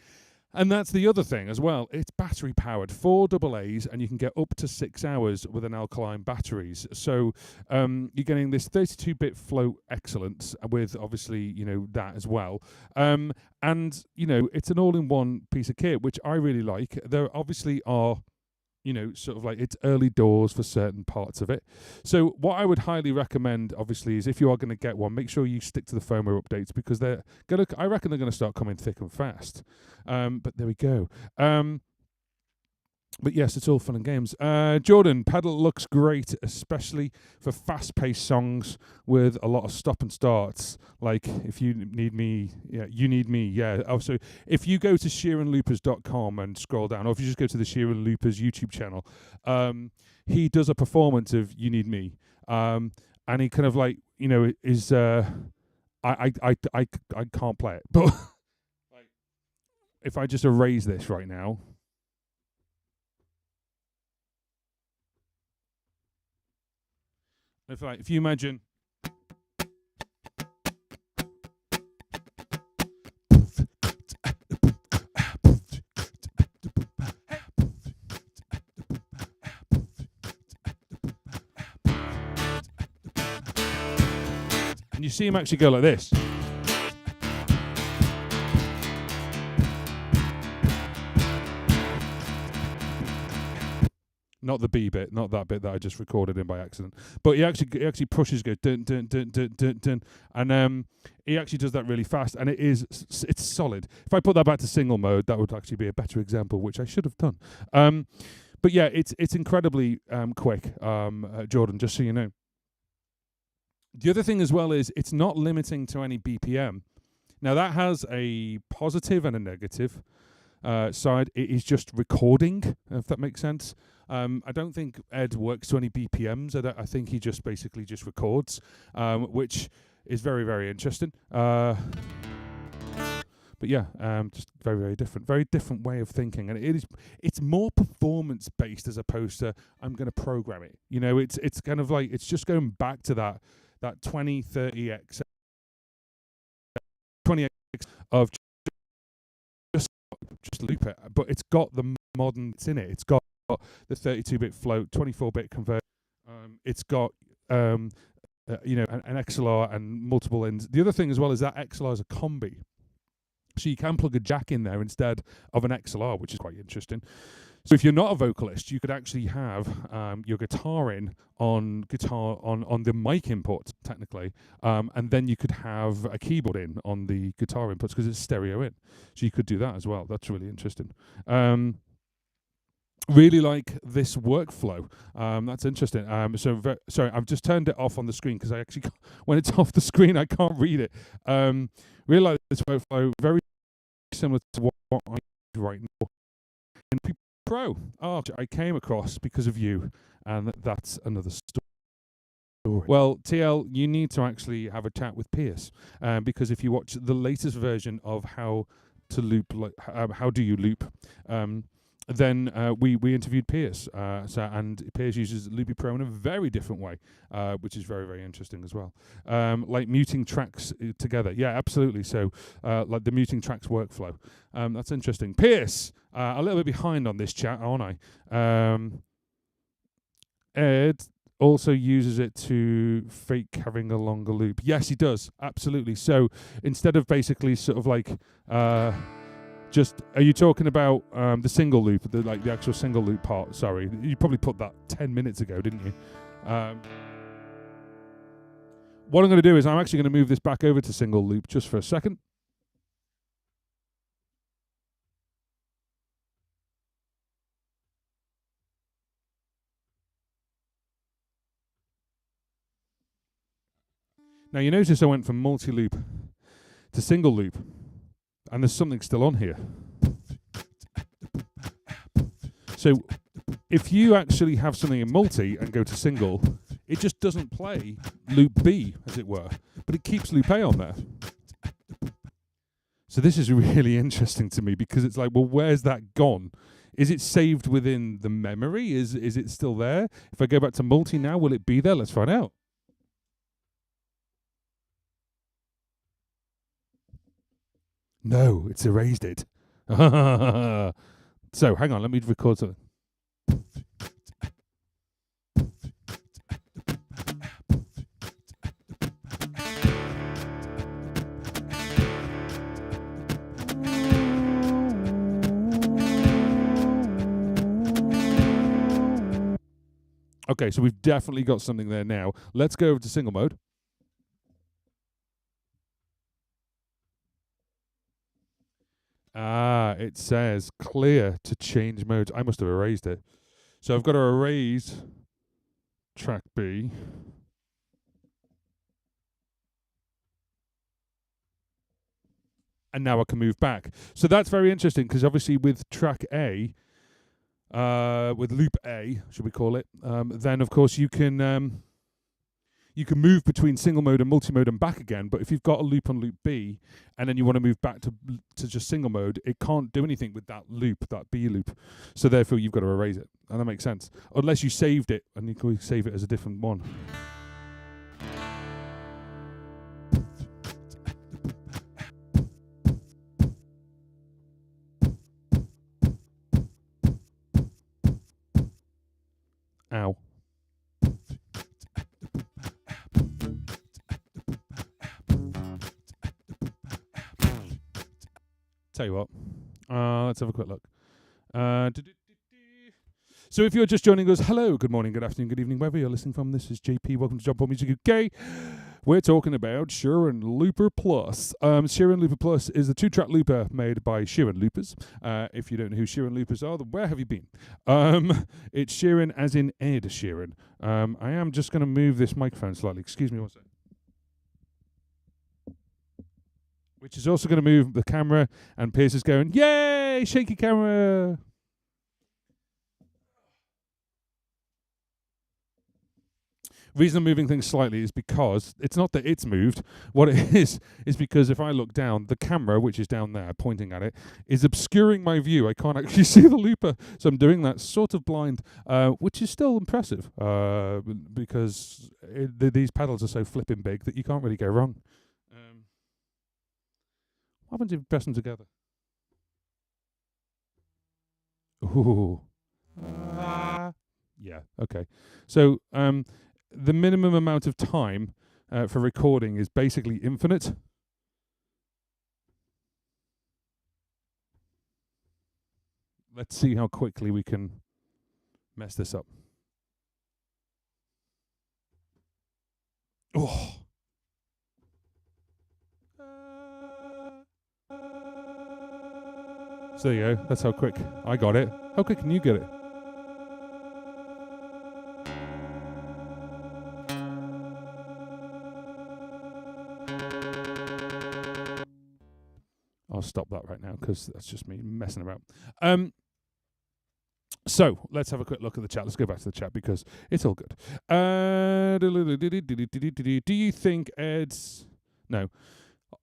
And that's the other thing as well. It's battery powered, 4 AA's, and you can get up to 6 hours with an alkaline batteries. So you're getting this 32-bit float excellence with obviously, you know, that as well. And, you know, it's an all-in-one piece of kit, which I really like. There obviously are, you know, sort of like it's early doors for certain parts of it. So what I would highly recommend, obviously, is if you are going to get one, make sure you stick to the firmware updates, because I reckon they're going to start coming thick and fast. But there we go. But yes, it's all fun and games. Jordan, pedal looks great, especially for fast-paced songs with a lot of stop and starts. Like, if you need me, yeah, you need me, yeah. Also, if you go to SheeranLoopers.com and scroll down, or if you just go to the Sheeran Loopers YouTube channel, he does a performance of You Need Me. And he kind of like, you know, is, I can't play it, but like, if I just erase this right now, if you imagine, And you see him actually go like this. Not the B bit, not that bit that I just recorded in by accident. But he actually pushes, go dun dun dun dun dun dun, and he actually does that really fast, and it's solid. If I put that back to single mode, that would actually be a better example, which I should have done. But yeah, it's incredibly quick, Jordan. Just so you know. The other thing as well is it's not limiting to any BPM. Now that has a positive and a negative side. It is just recording, if that makes sense. I don't think Ed works to any BPMs. I think he just basically just records, which is very, very interesting. But yeah, just very, very different way of thinking, and it's more performance based as opposed to I'm going to program it. You know, it's kind of like it's just going back to that 20-30x, 20x of just loop it, but it's got the modern. It's in it. It's got the 32-bit float, 24-bit convert. It's got an XLR and multiple ends. The other thing as well is that XLR is a combi, so you can plug a jack in there instead of an XLR, which is quite interesting. So if you're not a vocalist, you could actually have your guitar in on the mic input technically, and then you could have a keyboard in on the guitar inputs because it's stereo in. So you could do that as well. That's really interesting. Really like this workflow. That's interesting. Sorry, I've just turned it off on the screen because I actually when it's off the screen I can't read it. Really like this workflow. Very similar to what I do right now in Pro. I came across because of you, and that's another story. Well, TL, you need to actually have a chat with Pierce, because if you watch the latest version of how to loop, how do you loop, then we interviewed Pierce, and Pierce uses Loopy Pro in a very different way, which is very, very interesting as well. Like muting tracks together. Yeah, absolutely. So like the muting tracks workflow. That's interesting. Pierce, a little bit behind on this chat, aren't I? Ed also uses it to fake having a longer loop. Yes, he does. Absolutely. So instead of basically sort of like... are you talking about the single loop, the actual single loop part? Sorry, you probably put that 10 minutes ago, didn't you? What I'm going to do is I'm actually going to move this back over to single loop just for a second. Now you notice I went from multi-loop to single loop, and there's something still on here. So if you actually have something in multi and go to single, it just doesn't play loop B, as it were, but it keeps loop A on there. So this is really interesting to me because it's like, well, where's that gone? Is it saved within the memory? Is it still there? If I go back to multi now, will it be there? Let's find out. No, it's erased it. So, hang on, let me record something. Okay, so we've definitely got something there now. Let's go over to single mode. It says clear to change modes. I must have erased it. So I've got to erase track B. And now I can move back. So that's very interesting because obviously with track A, with loop A, should we call it, then of course you can move between single mode and multi-mode and back again, but if you've got a loop on loop B and then you want to move back to just single mode, it can't do anything with that loop, that B loop. So therefore you've got to erase it. And that makes sense. Unless you saved it, and you can save it as a different one. Ow. tell you what. Let's have a quick look. So if you're just joining us, hello, good morning, good afternoon, good evening, wherever you're listening from. This is JP. Welcome to Jump On Music UK. We're talking about Sheeran Looper Plus. Sheeran Looper Plus is a 2-track looper made by Sheeran Loopers. If you don't know who Sheeran Loopers are, then where have you been? It's Sheeran as in Ed Sheeran. I am just going to move this microphone slightly. Excuse me one second. Which is also going to move the camera, and Pierce is going, yay, shaky camera. Reason I'm moving things slightly is because it's not that it's moved. What it is because if I look down, the camera, which is down there pointing at it, is obscuring my view. I can't actually see the looper. So I'm doing that sort of blind, which is still impressive because these pedals are so flipping big that you can't really go wrong. What happens if you press them together? Ooh. Yeah, okay. So the minimum amount of time for recording is basically infinite. Let's see how quickly we can mess this up. Oh. So there you go. That's how quick I got it. How quick can you get it? I'll stop that right now because that's just me messing about. So let's have a quick look at the chat. Let's go back to the chat because it's all good. Do you think Ed's... No.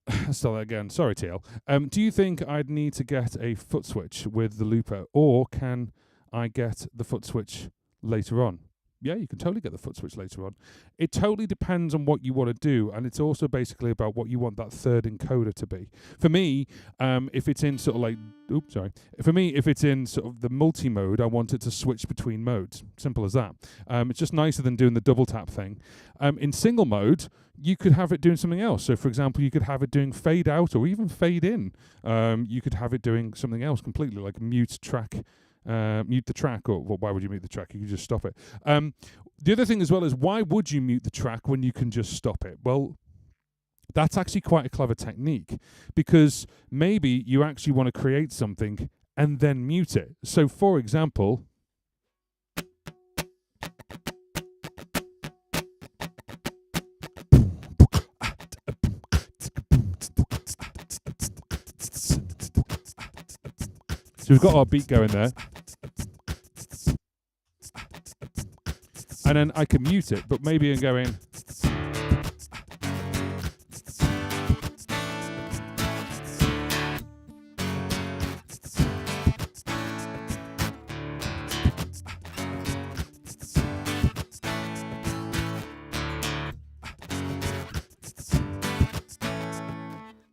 Let's start that again. Sorry, TL. Do you think I'd need to get a foot switch with the looper, or can I get the foot switch later on? Yeah, you can totally get the foot switch later on. It totally depends on what you want to do, and it's also basically about what you want that third encoder to be. For me, if it's in sort of like, For me, if it's in sort of the multi-mode, I want it to switch between modes. Simple as that. It's just nicer than doing the double tap thing. In single mode, you could have it doing something else. So, for example, you could have it doing fade out or even fade in. You could have it doing something else completely, like mute the track, or well, why would you mute the track? You can just stop it. The other thing as well is, why would you mute the track when you can just stop it? Well, that's actually quite a clever technique, because maybe you actually want to create something and then mute it. So, for example, so we've got our beat going there. And then I can mute it, but maybe I'm going...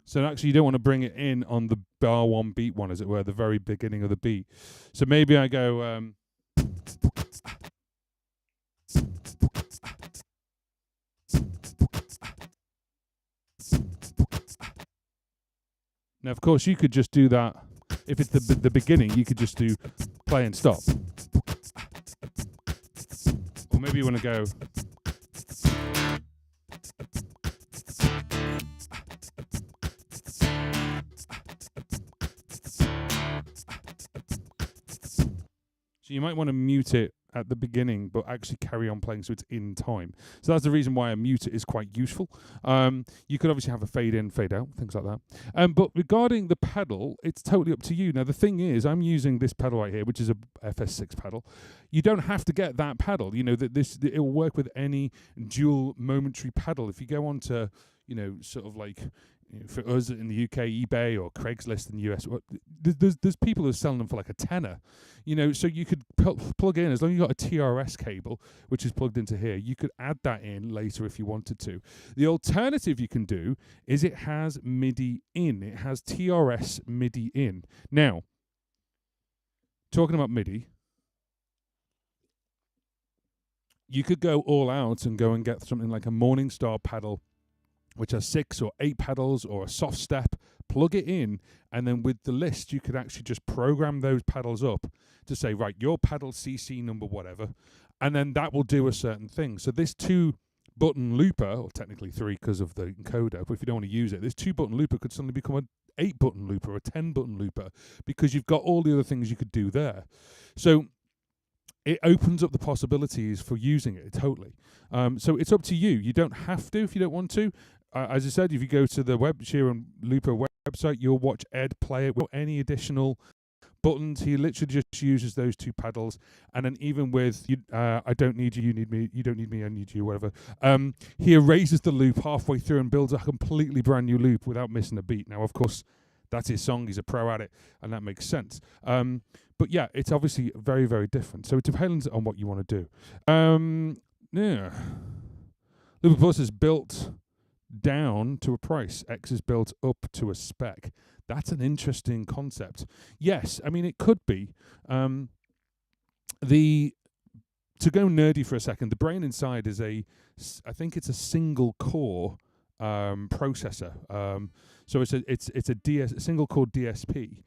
So actually you don't want to bring it in on the bar one beat one, as it were, the very beginning of the beat. So maybe I go... Now, of course, you could just do that. If it's the beginning, you could just do play and stop. Or maybe you want to go... So you might want to mute it at the beginning, but actually carry on playing so it's in time. So that's the reason why a mute is quite useful. You could obviously have a fade in, fade out, things like that. But regarding the pedal, it's totally up to you. Now, the thing is, I'm using this pedal right here, which is a FS6 pedal. You don't have to get that pedal. You know, that it will work with any dual momentary pedal. If you go on to, you know, sort of like... for us in the UK, eBay or Craigslist in the US, there's people who are selling them for like a tenner, you know. So you could plug in, as long as you got a TRS cable which is plugged into here, you could add that in later if you wanted to. The alternative you can do is it has MIDI in. It has TRS MIDI in. Now, talking about MIDI, you could go all out and go and get something like a Morningstar pedal, which has 6 or 8 pedals, or a soft step plug it in, and then with the list, you could actually just program those pedals up to say, right, your pedal CC number whatever, and then that will do a certain thing. So this 2-button looper, or technically 3 because of the encoder, but if you don't want to use it, this 2-button looper could suddenly become an 8-button looper or a 10-button looper because you've got all the other things you could do there. So it opens up the possibilities for using it totally. So it's up to you. You don't have to if you don't want to. As I said, if you go to the Sheeran Looper website, you'll watch Ed play it without any additional buttons. He literally just uses those 2 pedals, and then even with I don't need you, you need me, you don't need me, I need you, whatever, he erases the loop halfway through and builds a completely brand new loop without missing a beat. Now, of course, that's his song, he's a pro at it, and that makes sense. But yeah, it's obviously very, very different. So it depends on what you want to do. Yeah. Looper Plus is built down to a price. X is built up to a spec. That's an interesting concept. Yes, I mean, it could be. To go nerdy for a second, the brain inside is I think it's a single core processor. So it's a single core DSP.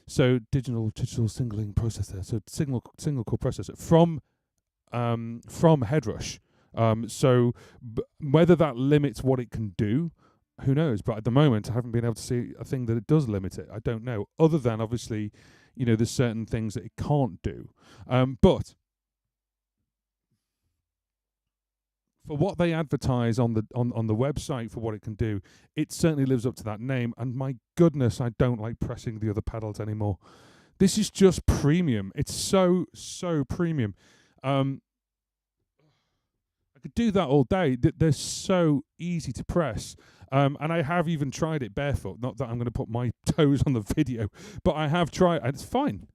So digital signaling processor. So single core processor from Headrush. So whether that limits what it can do, who knows? But at the moment, I haven't been able to see a thing that it does limit it. I don't know. Other than obviously, there's certain things that it can't do. But for what they advertise on the website for what it can do, it certainly lives up to that name. And my goodness, I don't like pressing the other pedals anymore. This is just premium. It's so premium. I could do that all day. They're so easy to press. And I have even tried it barefoot. Not that I'm going to put my toes on the video, but I have tried, and it's fine.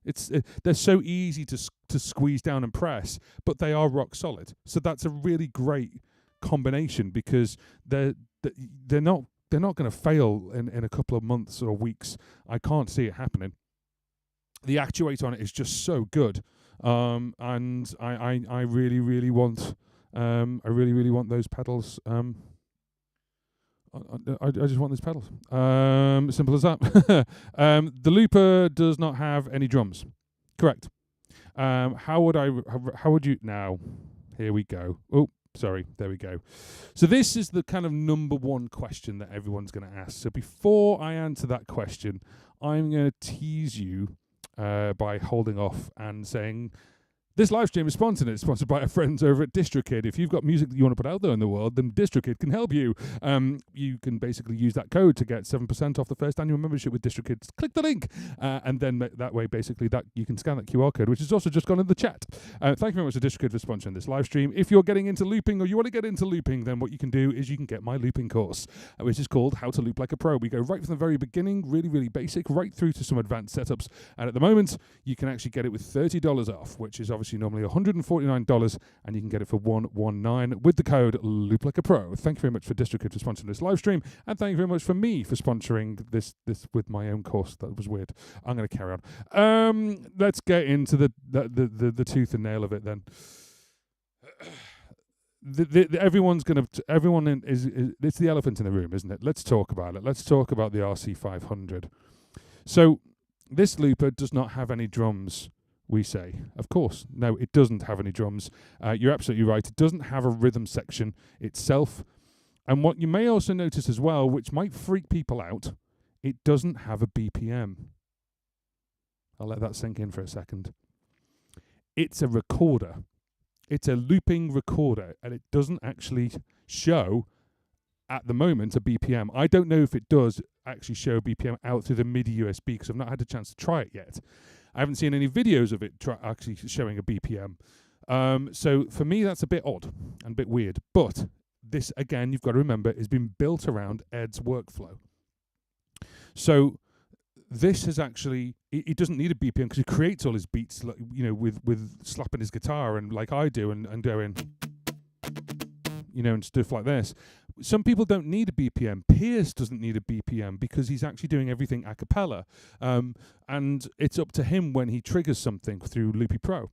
They're so easy to squeeze down and press, but they are rock solid. So that's a really great combination because they're not going to fail in a couple of months or weeks. I can't see it happening. The actuator on it is just so good, and I really, really want. I really, really want those pedals. I just want those pedals. Simple as that. The looper does not have any drums. Correct. How would you now? Here we go. Oh, sorry. There we go. So this is the kind of number one question that everyone's going to ask. So before I answer that question, I'm going to tease you by holding off and saying, this live stream is sponsored. It's sponsored by our friends over at DistroKid. If you've got music that you want to put out there in the world, then DistroKid can help you. You can basically use that code to get 7% off the first annual membership with DistroKid. Click the link, and then that way, basically, that you can scan that QR code, which has also just gone in the chat. Thank you very much to DistroKid for sponsoring this live stream. If you're getting into looping or you want to get into looping, then what you can do is you can get my looping course, which is called How to Loop Like a Pro. We go right from the very beginning, really, really basic, right through to some advanced setups. And at the moment, you can actually get it with $30 off, which is obviously normally $149, and you can get it for $119 with the code Loop Like a Pro. Thank you very much for DistroKid for sponsoring this live stream, and thank you very much for me for sponsoring this with my own course. That was weird. I'm going to carry on. Let's get into the tooth and nail of it then. Everyone is it's the elephant in the room, isn't it? Let's talk about it. Let's talk about the RC500. So this looper does not have any drums. We say, of course, no, it doesn't have any drums. You're absolutely right. It doesn't have a rhythm section itself. And what you may also notice as well, which might freak people out, it doesn't have a BPM. I'll let that sink in for a second. It's a recorder. It's a looping recorder, and it doesn't actually show, at the moment, a BPM. I don't know if it does actually show BPM out through the MIDI USB, because I've not had a chance to try it yet. I haven't seen any videos of it actually showing a BPM. So for me, that's a bit odd and a bit weird. But this, again, you've got to remember, has been built around Ed's workflow. So this is actually, he doesn't need a BPM because he creates all his beats, with slapping his guitar and like I do and going, and stuff like this. Some people don't need a BPM. Pierce doesn't need a BPM because he's actually doing everything a cappella. And it's up to him when he triggers something through Loopy Pro.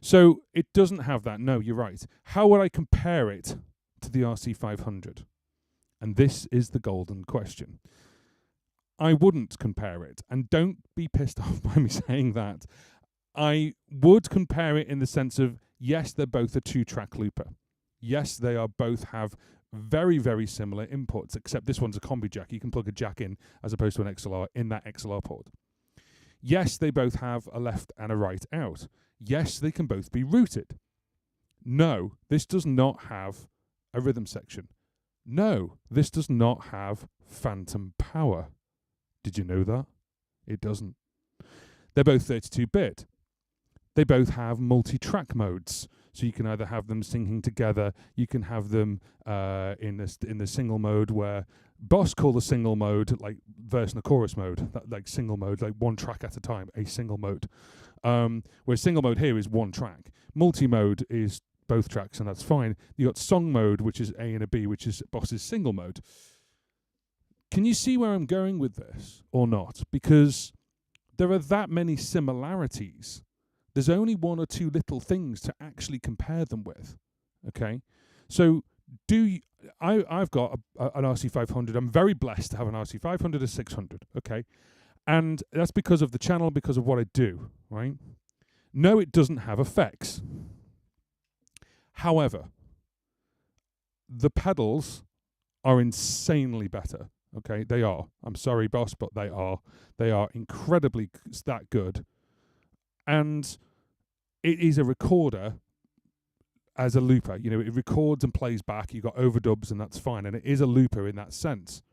So it doesn't have that. No, you're right. How would I compare it to the RC500? And this is the golden question. I wouldn't compare it. And don't be pissed off by me saying that. I would compare it in the sense of, yes, they're both a 2-track looper. Yes, they are both have very, very similar inputs, except this one's a combi jack. You can plug a jack in as opposed to an XLR in that XLR port. Yes, they both have a left and a right out. Yes, they can both be routed. No, this does not have a rhythm section. No, this does not have phantom power. Did you know that? It doesn't. They're both 32-bit. They both have multi-track modes. So you can either have them singing together, you can have them in the single mode where Boss call the single mode like verse and a chorus mode, like single mode, like one track at a time, a single mode. Whereas single mode here is one track. Multi-mode is both tracks, and that's fine. You got song mode, which is A and a B, which is Boss's single mode. Can you see where I'm going with this or not? Because there are that many similarities. There's only one or two little things to actually compare them with, okay? So I've got an RC500. I'm very blessed to have an RC500, a 600, okay? And that's because of the channel, because of what I do, right? No, it doesn't have effects. However, the pedals are insanely better, okay? They are. I'm sorry, boss, but they are. They are incredibly that good. And it is a recorder as a looper. You know, it records and plays back. You've got overdubs, and that's fine. And it is a looper in that sense.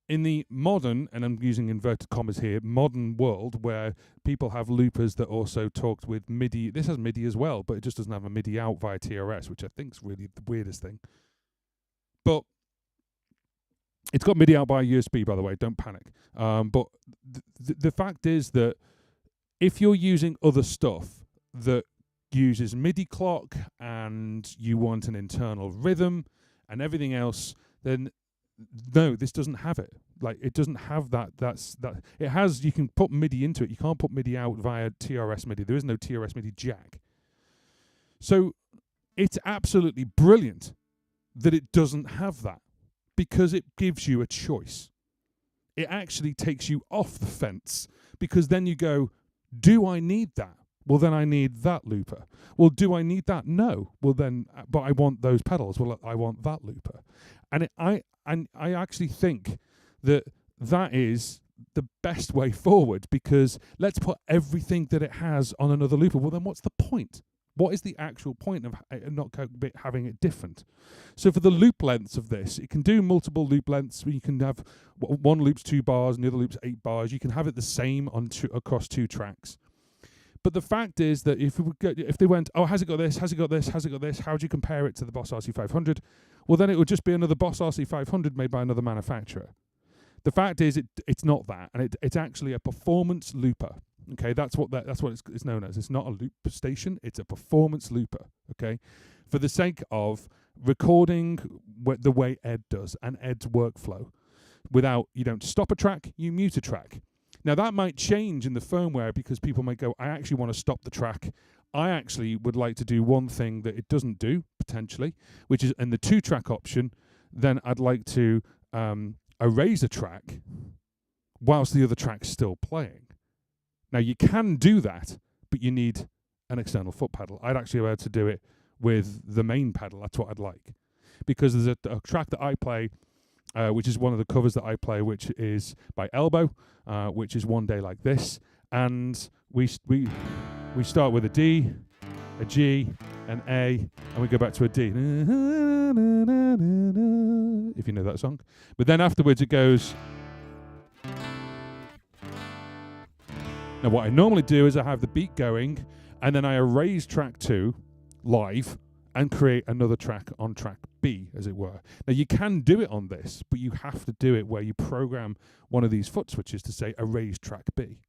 In the modern, and I'm using inverted commas here, modern world where people have loopers that also talked with MIDI. This has MIDI as well, but it just doesn't have a MIDI out via TRS, which I think is really the weirdest thing. But it's got MIDI out by USB, by the way. Don't panic. But the fact is that if you're using other stuff that uses MIDI clock and you want an internal rhythm and everything else, then no, this doesn't have it. Like, it doesn't have that. It has, you can put MIDI into it. You can't put MIDI out via TRS MIDI. There is no TRS MIDI jack. So it's absolutely brilliant that it doesn't have that, because it gives you a choice. It actually takes you off the fence, because then you go, do I need that? Well, then I need that looper. Well, do I need that? No. Well, then, but I want those pedals. Well, I want that looper. And I actually think that is the best way forward, because let's put everything that it has on another looper. Well, then what's the point? What is the actual point of not having it different? So for the loop lengths of this, it can do multiple loop lengths. You can have one loop's 2 bars and the other loop's 8 bars. You can have it the same across 2 tracks. But the fact is that if they went, oh, has it got this, has it got this, has it got this, how do you compare it to the Boss RC500? Well, then it would just be another Boss RC500 made by another manufacturer. The fact is it's not that, and it's actually a performance looper. Okay, that's what it's known as. It's not a loop station, it's a performance looper, okay? For the sake of recording the way Ed does, and Ed's workflow. You don't stop a track, you mute a track. Now, that might change in the firmware, because people might go, I actually want to stop the track. I actually would like to do one thing that it doesn't do, potentially, which is in the 2-track option, then I'd like to erase a track whilst the other track's still playing. Now, you can do that, but you need an external foot pedal. I'd actually be able to do it with the main pedal. That's what I'd like. Because there's a track that I play, which is one of the covers that I play, which is by Elbow, which is One Day Like This. And we start with a D, a G, an A, and we go back to a D. If you know that song. But then afterwards it goes... Now, what I normally do is I have the beat going, and then I erase track 2 live and create another track on track B, as it were. Now, you can do it on this, but you have to do it where you program one of these foot switches to say erase track B.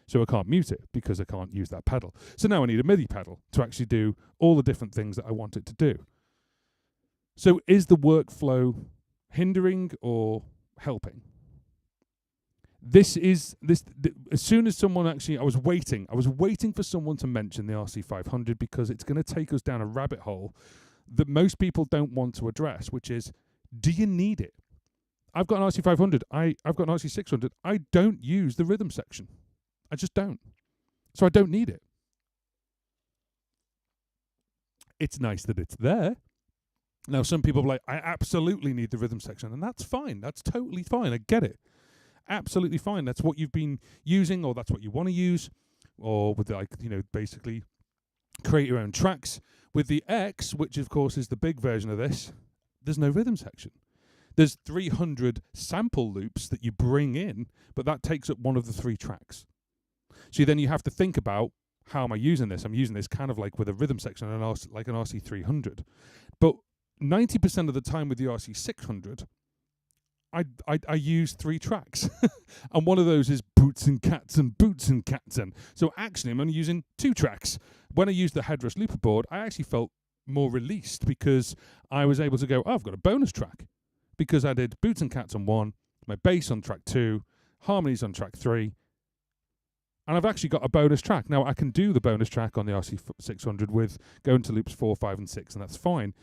So I can't mute it because I can't use that pedal. So now I need a MIDI pedal to actually do all the different things that I want it to do. So is the workflow hindering or helping? As soon as someone actually, I was waiting for someone to mention the RC500, because it's going to take us down a rabbit hole that most people don't want to address, which is, do you need it? I've got an RC500. I've got an RC600. I don't use the rhythm section. I just don't. So I don't need it. It's nice that it's there. Now, some people are like, I absolutely need the rhythm section, and that's fine. That's totally fine. I get it. Absolutely fine. That's what you've been using, or that's what you want to use, or with, like, you know, basically create your own tracks. With the X, which of course is the big version of this, there's no rhythm section. There's 300 sample loops that you bring in, but that takes up one of the 3 tracks. So then you have to think about, how am I using this? I'm using this kind of like with a rhythm section, like an RC300. But 90% of the time with the RC600, I use 3 tracks. And one of those is boots and cats and boots and cats. And so actually I'm only using 2 tracks. When I used the headrest looper board, I actually felt more released because I was able to go, oh, I've got a bonus track. Because I did boots and cats on 1, my bass on track 2, harmonies on track 3, and I've actually got a bonus track. Now, I can do the bonus track on the RC600 with going to loops 4, 5, and 6, and that's fine.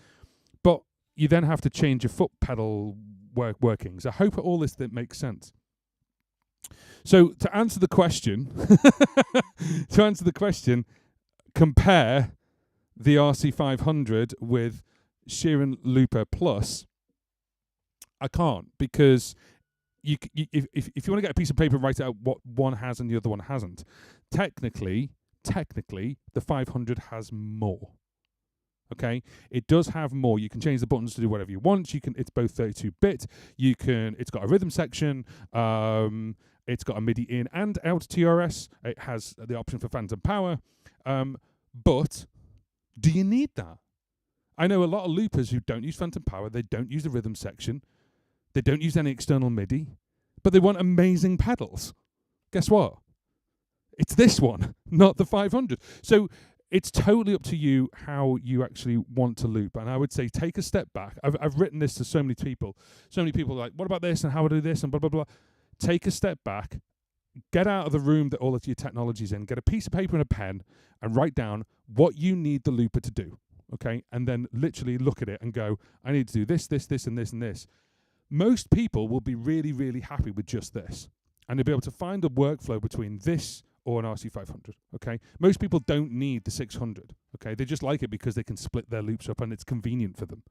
But you then have to change your foot pedal workings. I hope all this that makes sense. So to answer the question, compare the RC500 with Sheeran Looper Plus. I can't, because if you want to get a piece of paper and write out what one has and the other one hasn't, technically the 500 has more. Okay, it does have more. You can change the buttons to do whatever you want. It's both 32-bit. It's got a rhythm section. It's got a MIDI in and out TRS. It has the option for phantom power. But do you need that? I know a lot of loopers who don't use phantom power. They don't use the rhythm section. They don't use any external MIDI, but they want amazing pedals. Guess what? It's this one, not the 500. So it's totally up to you how you actually want to loop. And I would say take a step back. I've written this to so many people. So many people are like, what about this and how do I do this and blah, blah, blah. Take a step back. Get out of the room that all of your technology's in. Get a piece of paper and a pen and write down what you need the looper to do. Okay? And then literally look at it and go, I need to do this, this, this, and this, and this. Most people will be really, really happy with just this. And they'll be able to find a workflow between this or an RC500, okay? Most people don't need the 600, okay? They just like it because they can split their loops up and it's convenient for them.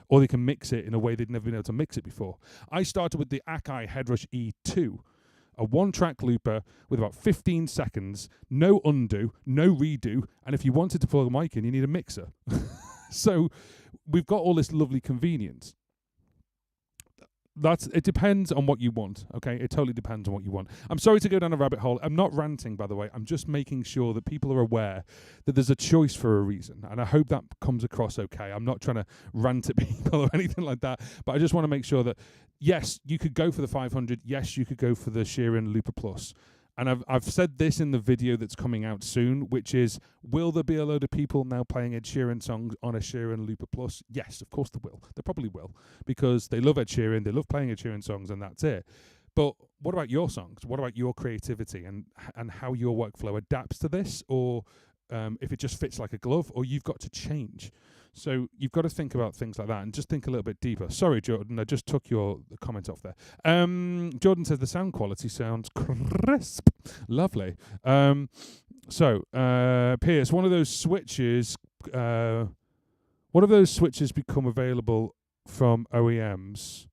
Or they can mix it in a way they'd never been able to mix it before. I started with the Akai Headrush E2, a 1-track looper with about 15 seconds, no undo, no redo, and if you wanted to plug a mic in, you need a mixer. So we've got all this lovely convenience. It depends on what you want, okay? It totally depends on what you want. I'm sorry to go down a rabbit hole. I'm not ranting, by the way. I'm just making sure that people are aware that there's a choice for a reason, and I hope that comes across okay. I'm not trying to rant at people or anything like that, but I just want to make sure that, yes, you could go for the 500. Yes, you could go for the Sheeran Looper Plus. And I've said this in the video that's coming out soon, which is, will there be a load of people now playing Ed Sheeran songs on a Sheeran Looper Plus? Yes, of course there will. They probably will, because they love Ed Sheeran, they love playing Ed Sheeran songs, and that's it. But what about your songs? What about your creativity and how your workflow adapts to this, or if it just fits like a glove, or you've got to change? So you've got to think about things like that and just think a little bit deeper. Sorry, Jordan, I just took your comment off there. Jordan says the sound quality sounds crisp. Lovely. Pierce, one of those switches become available from OEMs?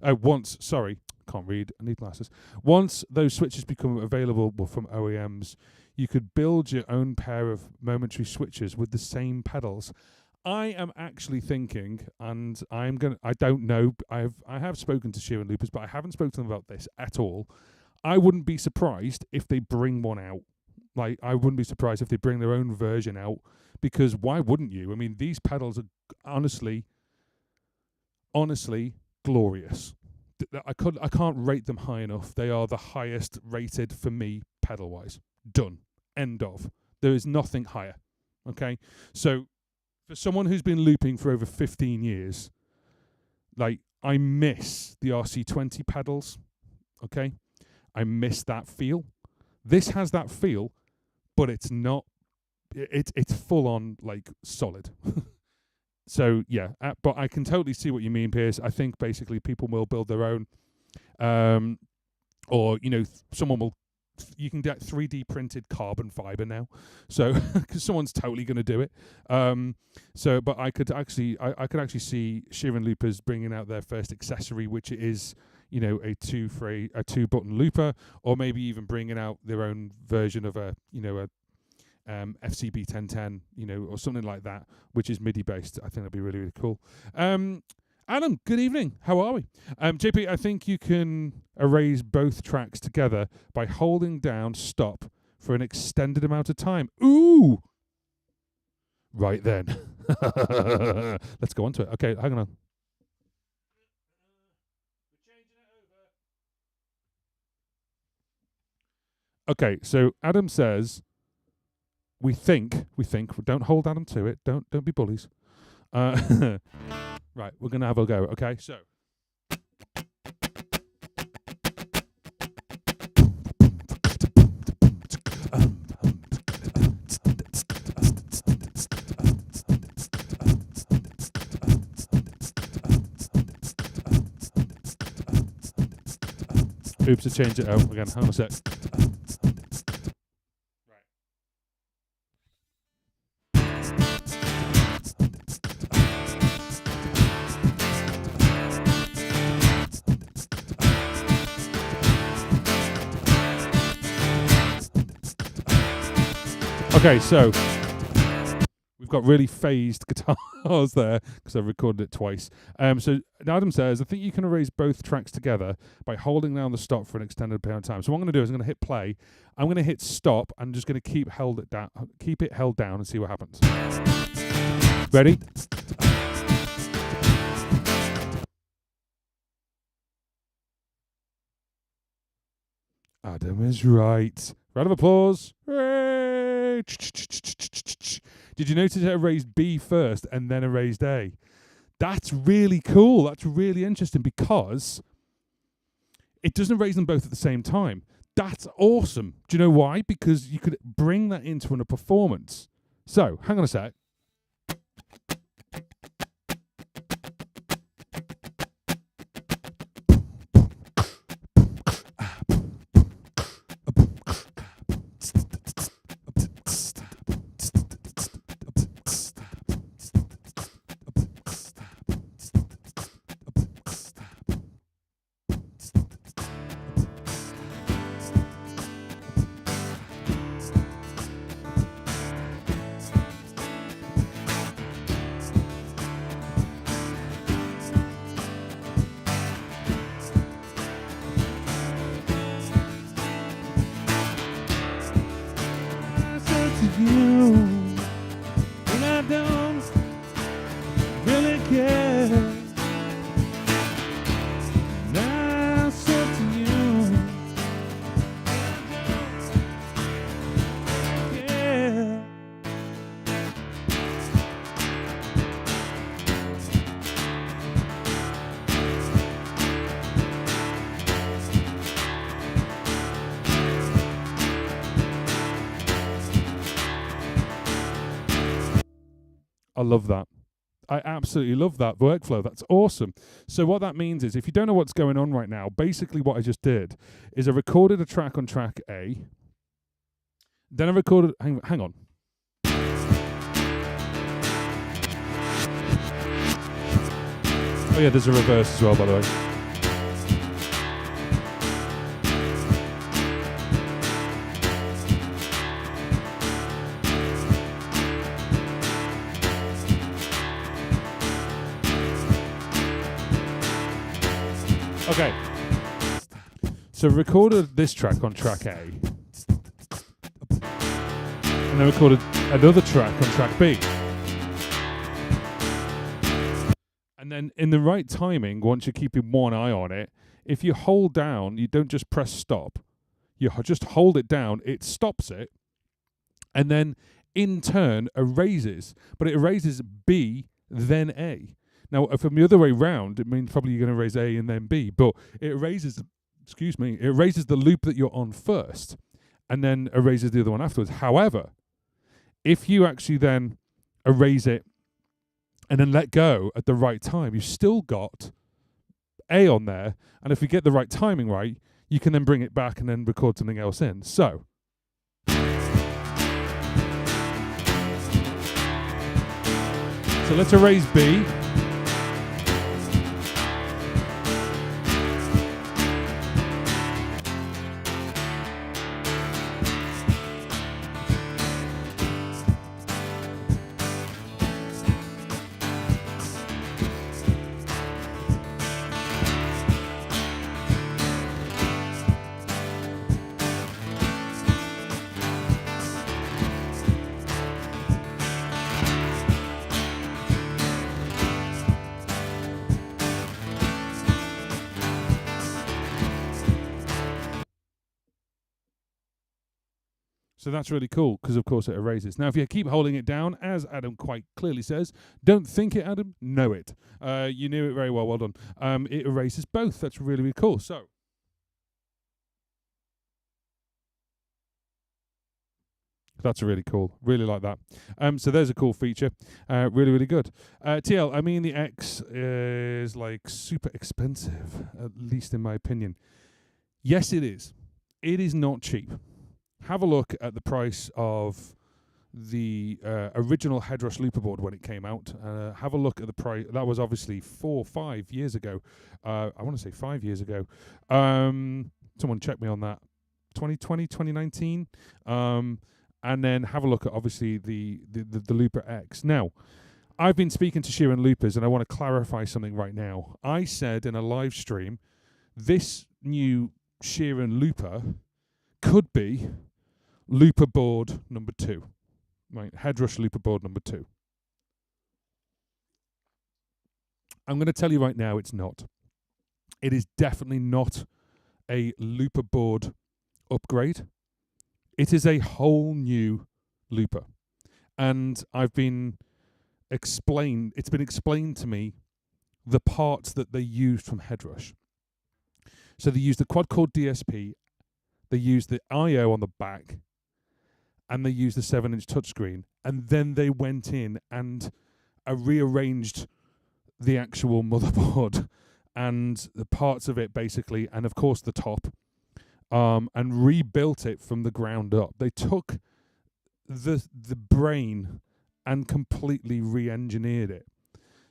Can't read, I need glasses. Once those switches become available from OEMs, you could build your own pair of momentary switches with the same pedals. I am actually thinking, and I don't know, I have spoken to Sheeran Loopers, but I haven't spoken to them about this at all. I wouldn't be surprised if they bring one out. Like, I wouldn't be surprised if they bring their own version out, because why wouldn't you? I mean, these pedals are honestly glorious. I can't rate them high enough. They are the highest rated for me pedal-wise. Done. End of. There is nothing higher. Okay? So for someone who's been looping for over 15 years, like, I miss the RC20 pedals, okay? I miss that feel. This has that feel, but it's not, it's full on, like, solid. So, yeah, but I can totally see what you mean, Pierce. I think basically people will build their own. Or, you know, you can get 3D printed carbon fiber now. So, because someone's totally going to do it. But I could actually see Sheeran Loopers bringing out their first accessory, which is, you know, a two button looper, or maybe even bringing out their own version of a FCB 1010, you know, or something like that, which is MIDI based. I think that'd be really, really cool. Adam, good evening. How are we? JP, I think you can erase both tracks together by holding down stop for an extended amount of time. Ooh! Right then. Let's go on to it. Okay, hang on. Okay, so Adam says, we think, don't hold Adam to it. Don't be bullies. Right, we're going to have a go, okay? So. Oops, I changed it out again. Hang on a sec. Okay, so we've got really phased guitars there because I've recorded it twice. So Adam says, I think you can erase both tracks together by holding down the stop for an extended period of time. So what I'm going to do is I'm going to hit play. I'm going to hit stop. I'm just going to keep it held down and see what happens. Ready? Adam is right. Round of applause. Hooray! Did you notice it erased B first and then erased A? That's really cool. That's really interesting because it doesn't erase them both at the same time. That's awesome. Do you know why? Because you could bring that into a performance. So, hang on a sec. I love that. I absolutely love that workflow. That's awesome. So what that means is, if you don't know what's going on right now, basically what I just did is I recorded a track on track A. Then I recorded... Hang on. Oh yeah, there's a reverse as well, by the way. Okay, so recorded this track on track A, and then recorded another track on track B. And then in the right timing, once you're keeping one eye on it, if you hold down, you don't just press stop, you just hold it down, it stops it, and then in turn erases, but it erases B, then A. Now, from the other way round, it means probably you're going to erase A and then B, but it erases the loop that you're on first, and then erases the other one afterwards. However, if you actually then erase it and then let go at the right time, you've still got A on there, and if we get the right timing right, you can then bring it back and then record something else in. So let's erase B. So that's really cool because, of course, it erases. Now, if you keep holding it down, as Adam quite clearly says, don't think it, Adam, know it. You knew it very well. Well done. It erases both. That's really, really cool. So that's really cool. Really like that. So there's a cool feature. Really, really good. TL, I mean, the X is like super expensive, at least in my opinion. Yes, it is. It is not cheap. Have a look at the price of the original Headrush Looper board when it came out. Have a look at the price. That was obviously 4 or 5 years ago. I want to say 5 years ago. Someone check me on that. 2020, 2019. And then have a look at obviously the Looper X. Now, I've been speaking to Sheeran Loopers, and I want to clarify something right now. I said in a live stream, this new Sheeran Looper could be Looper board number 2, right? Headrush Looper board number 2. I'm going to tell you right now, it's not. It is definitely not a Looper board upgrade. It is a whole new looper, and it's been explained to me the parts that they used from Headrush. So they used the quad core DSP, they used the I/O on the back, and they used the 7-inch touchscreen, and then they went in and rearranged the actual motherboard and the parts of it basically, and of course the top, and rebuilt it from the ground up. They took the brain and completely re-engineered it.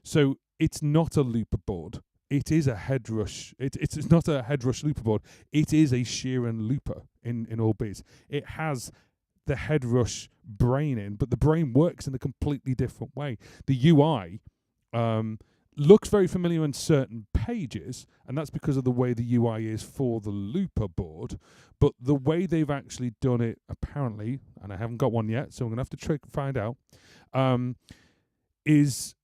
So it's not a looper board. It is a Headrush. It's not a Headrush looper board. It is a Sheeran looper in all bits. It has the Headrush brain in, but the brain works in a completely different way. The UI looks very familiar on certain pages, and that's because of the way the UI is for the looper board. But the way they've actually done it, apparently, and I haven't got one yet, so I'm going to have to find out, is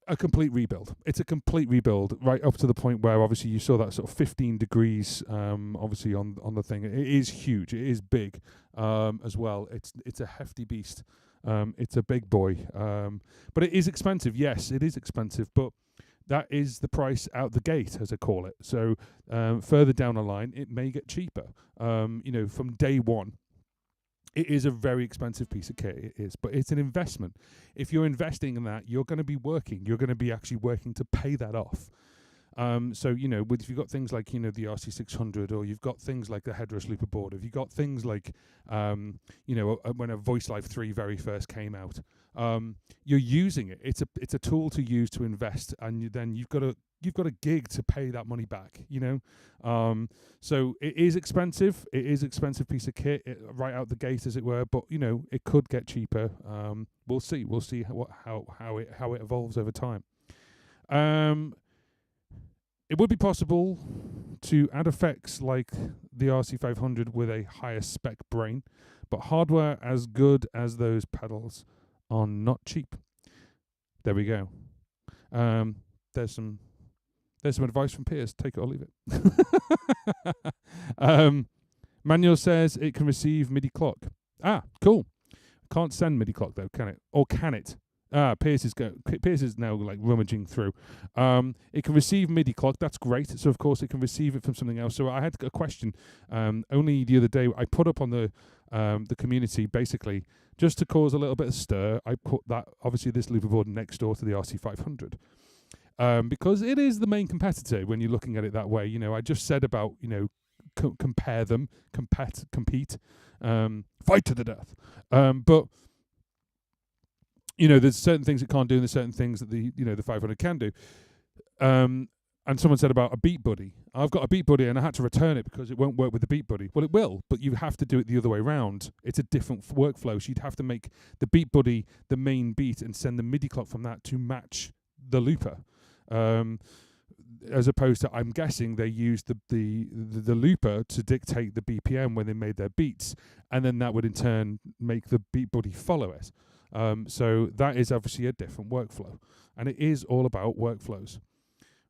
a complete rebuild. It's a complete rebuild, right up to the point where obviously you saw that sort of 15 degrees, obviously on the thing. It is huge. It is big as well. It's a hefty beast. It's a big boy. But it is expensive. Yes, it is expensive, but that is the price out the gate, as I call it. So further down the line, it may get cheaper. From day one, it is a very expensive piece of kit. It is, but it's an investment. If you're investing in that, you're going to be working. You're going to be actually working to pay that off. So, if you've got things like, the RC600, or you've got things like the Headrush Looper board, if you've got things like, when a Voice Live 3 very first came out, you're using it. It's a tool to use to invest, and then you've got a gig to pay that money back, So it is expensive. It is an expensive piece of kit, right out the gate, as it were, but, it could get cheaper. We'll see. We'll see how it evolves over time. It would be possible to add effects like the RC500 with a higher spec brain, but hardware as good as those pedals are not cheap. There we go. There's some advice from Piers. Take it or leave it. Manuel says it can receive MIDI clock. Ah, cool. Can't send MIDI clock though, can it? Or can it? Piers is now like rummaging through. It can receive MIDI clock. That's great. So of course it can receive it from something else. So I had a question only the other day. I put up on the community basically just to cause a little bit of stir. I put that obviously this looper board next door to the RC500, because it is the main competitor when you're looking at it that way. I just said about, compare them, compete, fight to the death. But there's certain things it can't do, and there's certain things that the 500 can do. And someone said about a Beat Buddy. I've got a Beat Buddy and I had to return it because it won't work with the Beat Buddy. Well, it will, but you have to do it the other way around. It's a different workflow. So you'd have to make the Beat Buddy the main beat and send the MIDI clock from that to match the looper. As opposed to, I'm guessing they used the looper to dictate the BPM when they made their beats, and then that would in turn make the Beat Buddy follow it. So that is obviously a different workflow, and it is all about workflows.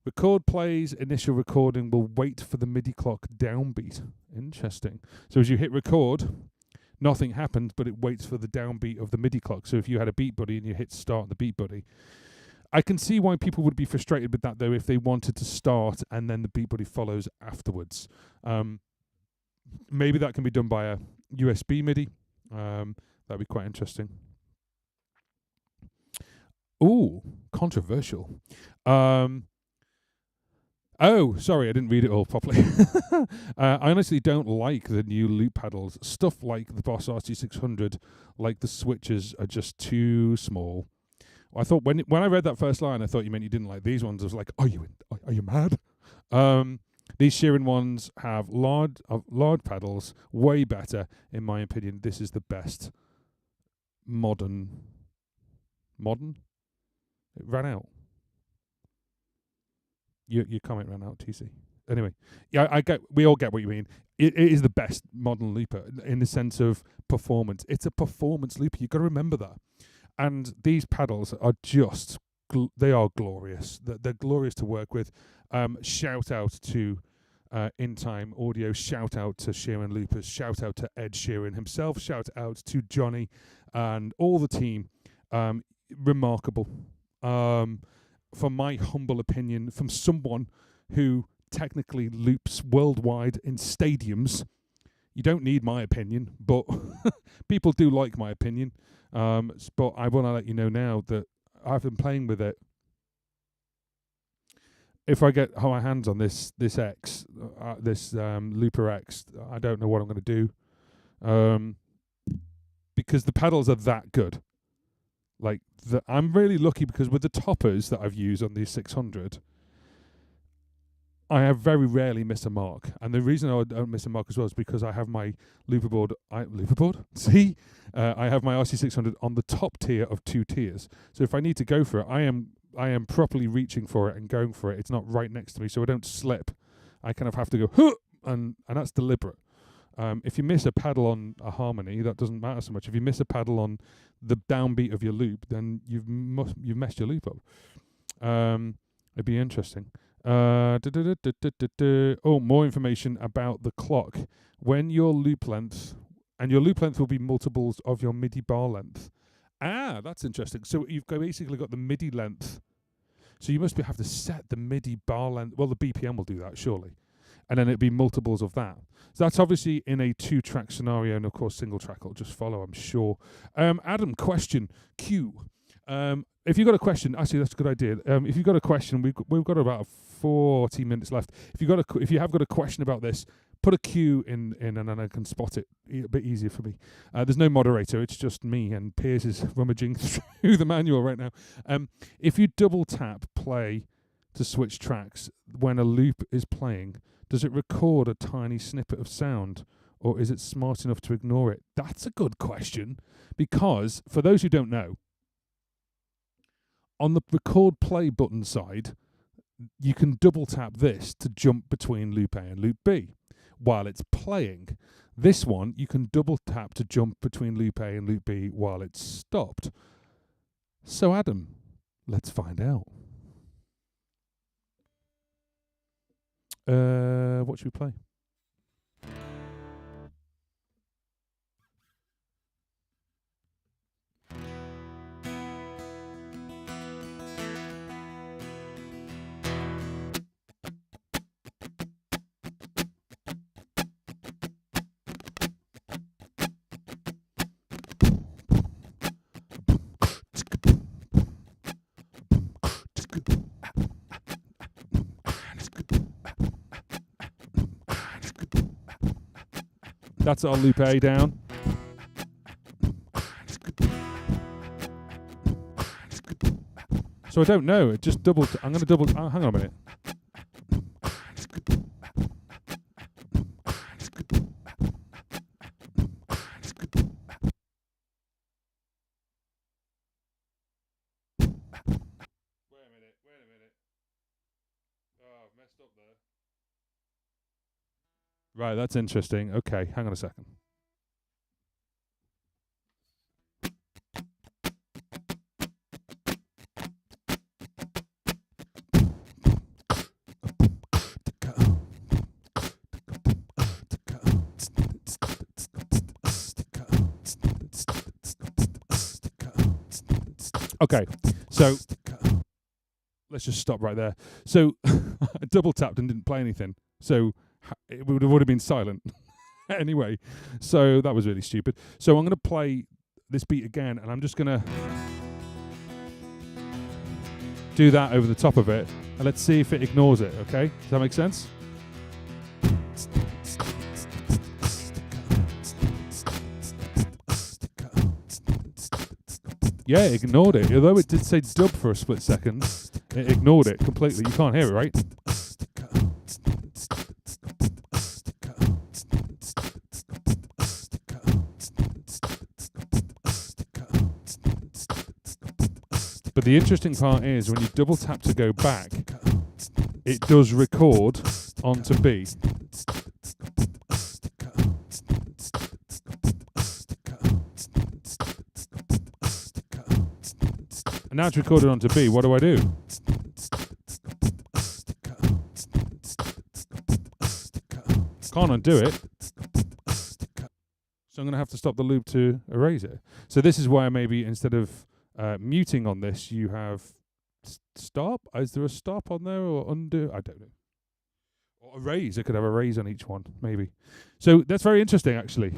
Record plays, initial recording will wait for the MIDI clock downbeat. Interesting. So as you hit record, nothing happens, but it waits for the downbeat of the MIDI clock. So if you had a Beat Buddy and you hit start the Beat Buddy, I can see why people would be frustrated with that, though, if they wanted to start and then the Beat Buddy follows afterwards. Maybe that can be done by a USB MIDI. That'd be quite interesting. Ooh, controversial. Oh, sorry, I didn't read it all properly. I honestly don't like the new loop pedals. Stuff like the Boss RT600, like the switches, are just too small. I thought when I read that first line, I thought you meant you didn't like these ones. I was like, are you mad? These Sheeran ones have large pedals, way better, in my opinion. This is the best modern? It ran out. Your comment ran out, TC. Anyway, yeah, we all get what you mean. It is the best modern looper in the sense of performance. It's a performance looper. You've got to remember that. And these pedals are just, they are glorious. They're glorious to work with. Shout out to In Time Audio. Shout out to Sheeran Loopers. Shout out to Ed Sheeran himself. Shout out to Johnny and all the team. Remarkable. From my humble opinion, from someone who technically loops worldwide in stadiums. You don't need my opinion, but people do like my opinion. But I want to let you know now that I've been playing with it. If I get my hands on this X, this Looper X, I don't know what I'm going to do, because the pedals are that good. Like I'm really lucky because with the toppers that I've used on these 600, I have very rarely missed a mark. And the reason I don't miss a mark as well is because I have my looper board. See? I have my RC600 on the top tier of 2 tiers. So if I need to go for it, I am properly reaching for it and going for it. It's not right next to me, so I don't slip. I kind of have to go, huh, and that's deliberate. If you miss a pedal on a harmony, that doesn't matter so much. If you miss a pedal on the downbeat of your loop, then you've messed your loop up. It'd be interesting. Oh, more information about the clock. When your loop length, and your loop length will be multiples of your MIDI bar length. Ah, that's interesting. So you've basically got the MIDI length. So you must have to set the MIDI bar length. Well, the BPM will do that, surely. And then it'd be multiples of that. So that's obviously in a 2-track scenario, and of course single track will just follow, I'm sure. Adam, question, Q. If you've got a question, actually that's a good idea. If you've got a question, we've got about 40 minutes left. If you have got a question about this, put a Q in and then I can spot it a bit easier for me. There's no moderator, it's just me, and Piers is rummaging through the manual right now. If you double tap play to switch tracks when a loop is playing, does it record a tiny snippet of sound, or is it smart enough to ignore it? That's a good question, because for those who don't know, on the record play button side, you can double tap this to jump between loop A and loop B while it's playing. This one, you can double tap to jump between loop A and loop B while it's stopped. So Adam, let's find out. What should we play? That's our loop A down. So I don't know. It just double. I'm going to double. Hang on a minute. Wait a minute. Oh, I've messed up there. Right, that's interesting. Okay, hang on a second. Okay, so let's just stop right there. So I double tapped and didn't play anything. So it would have been silent. Anyway, so that was really stupid. So I'm going to play this beat again, and I'm just going to do that over the top of it, and let's see if it ignores it, okay? Does that make sense? Yeah, it ignored it. Although it did say dub for a split second, it ignored it completely. You can't hear it, right? But the interesting part is when you double tap to go back, it does record onto B. And now it's recorded onto B. What do I do? Can't undo it. So I'm going to have to stop the loop to erase it. So this is why maybe instead of muting on this, you have stop. Is there a stop on there or undo? I don't know. Or erase. I could have erase on each one, maybe. So that's very interesting, actually.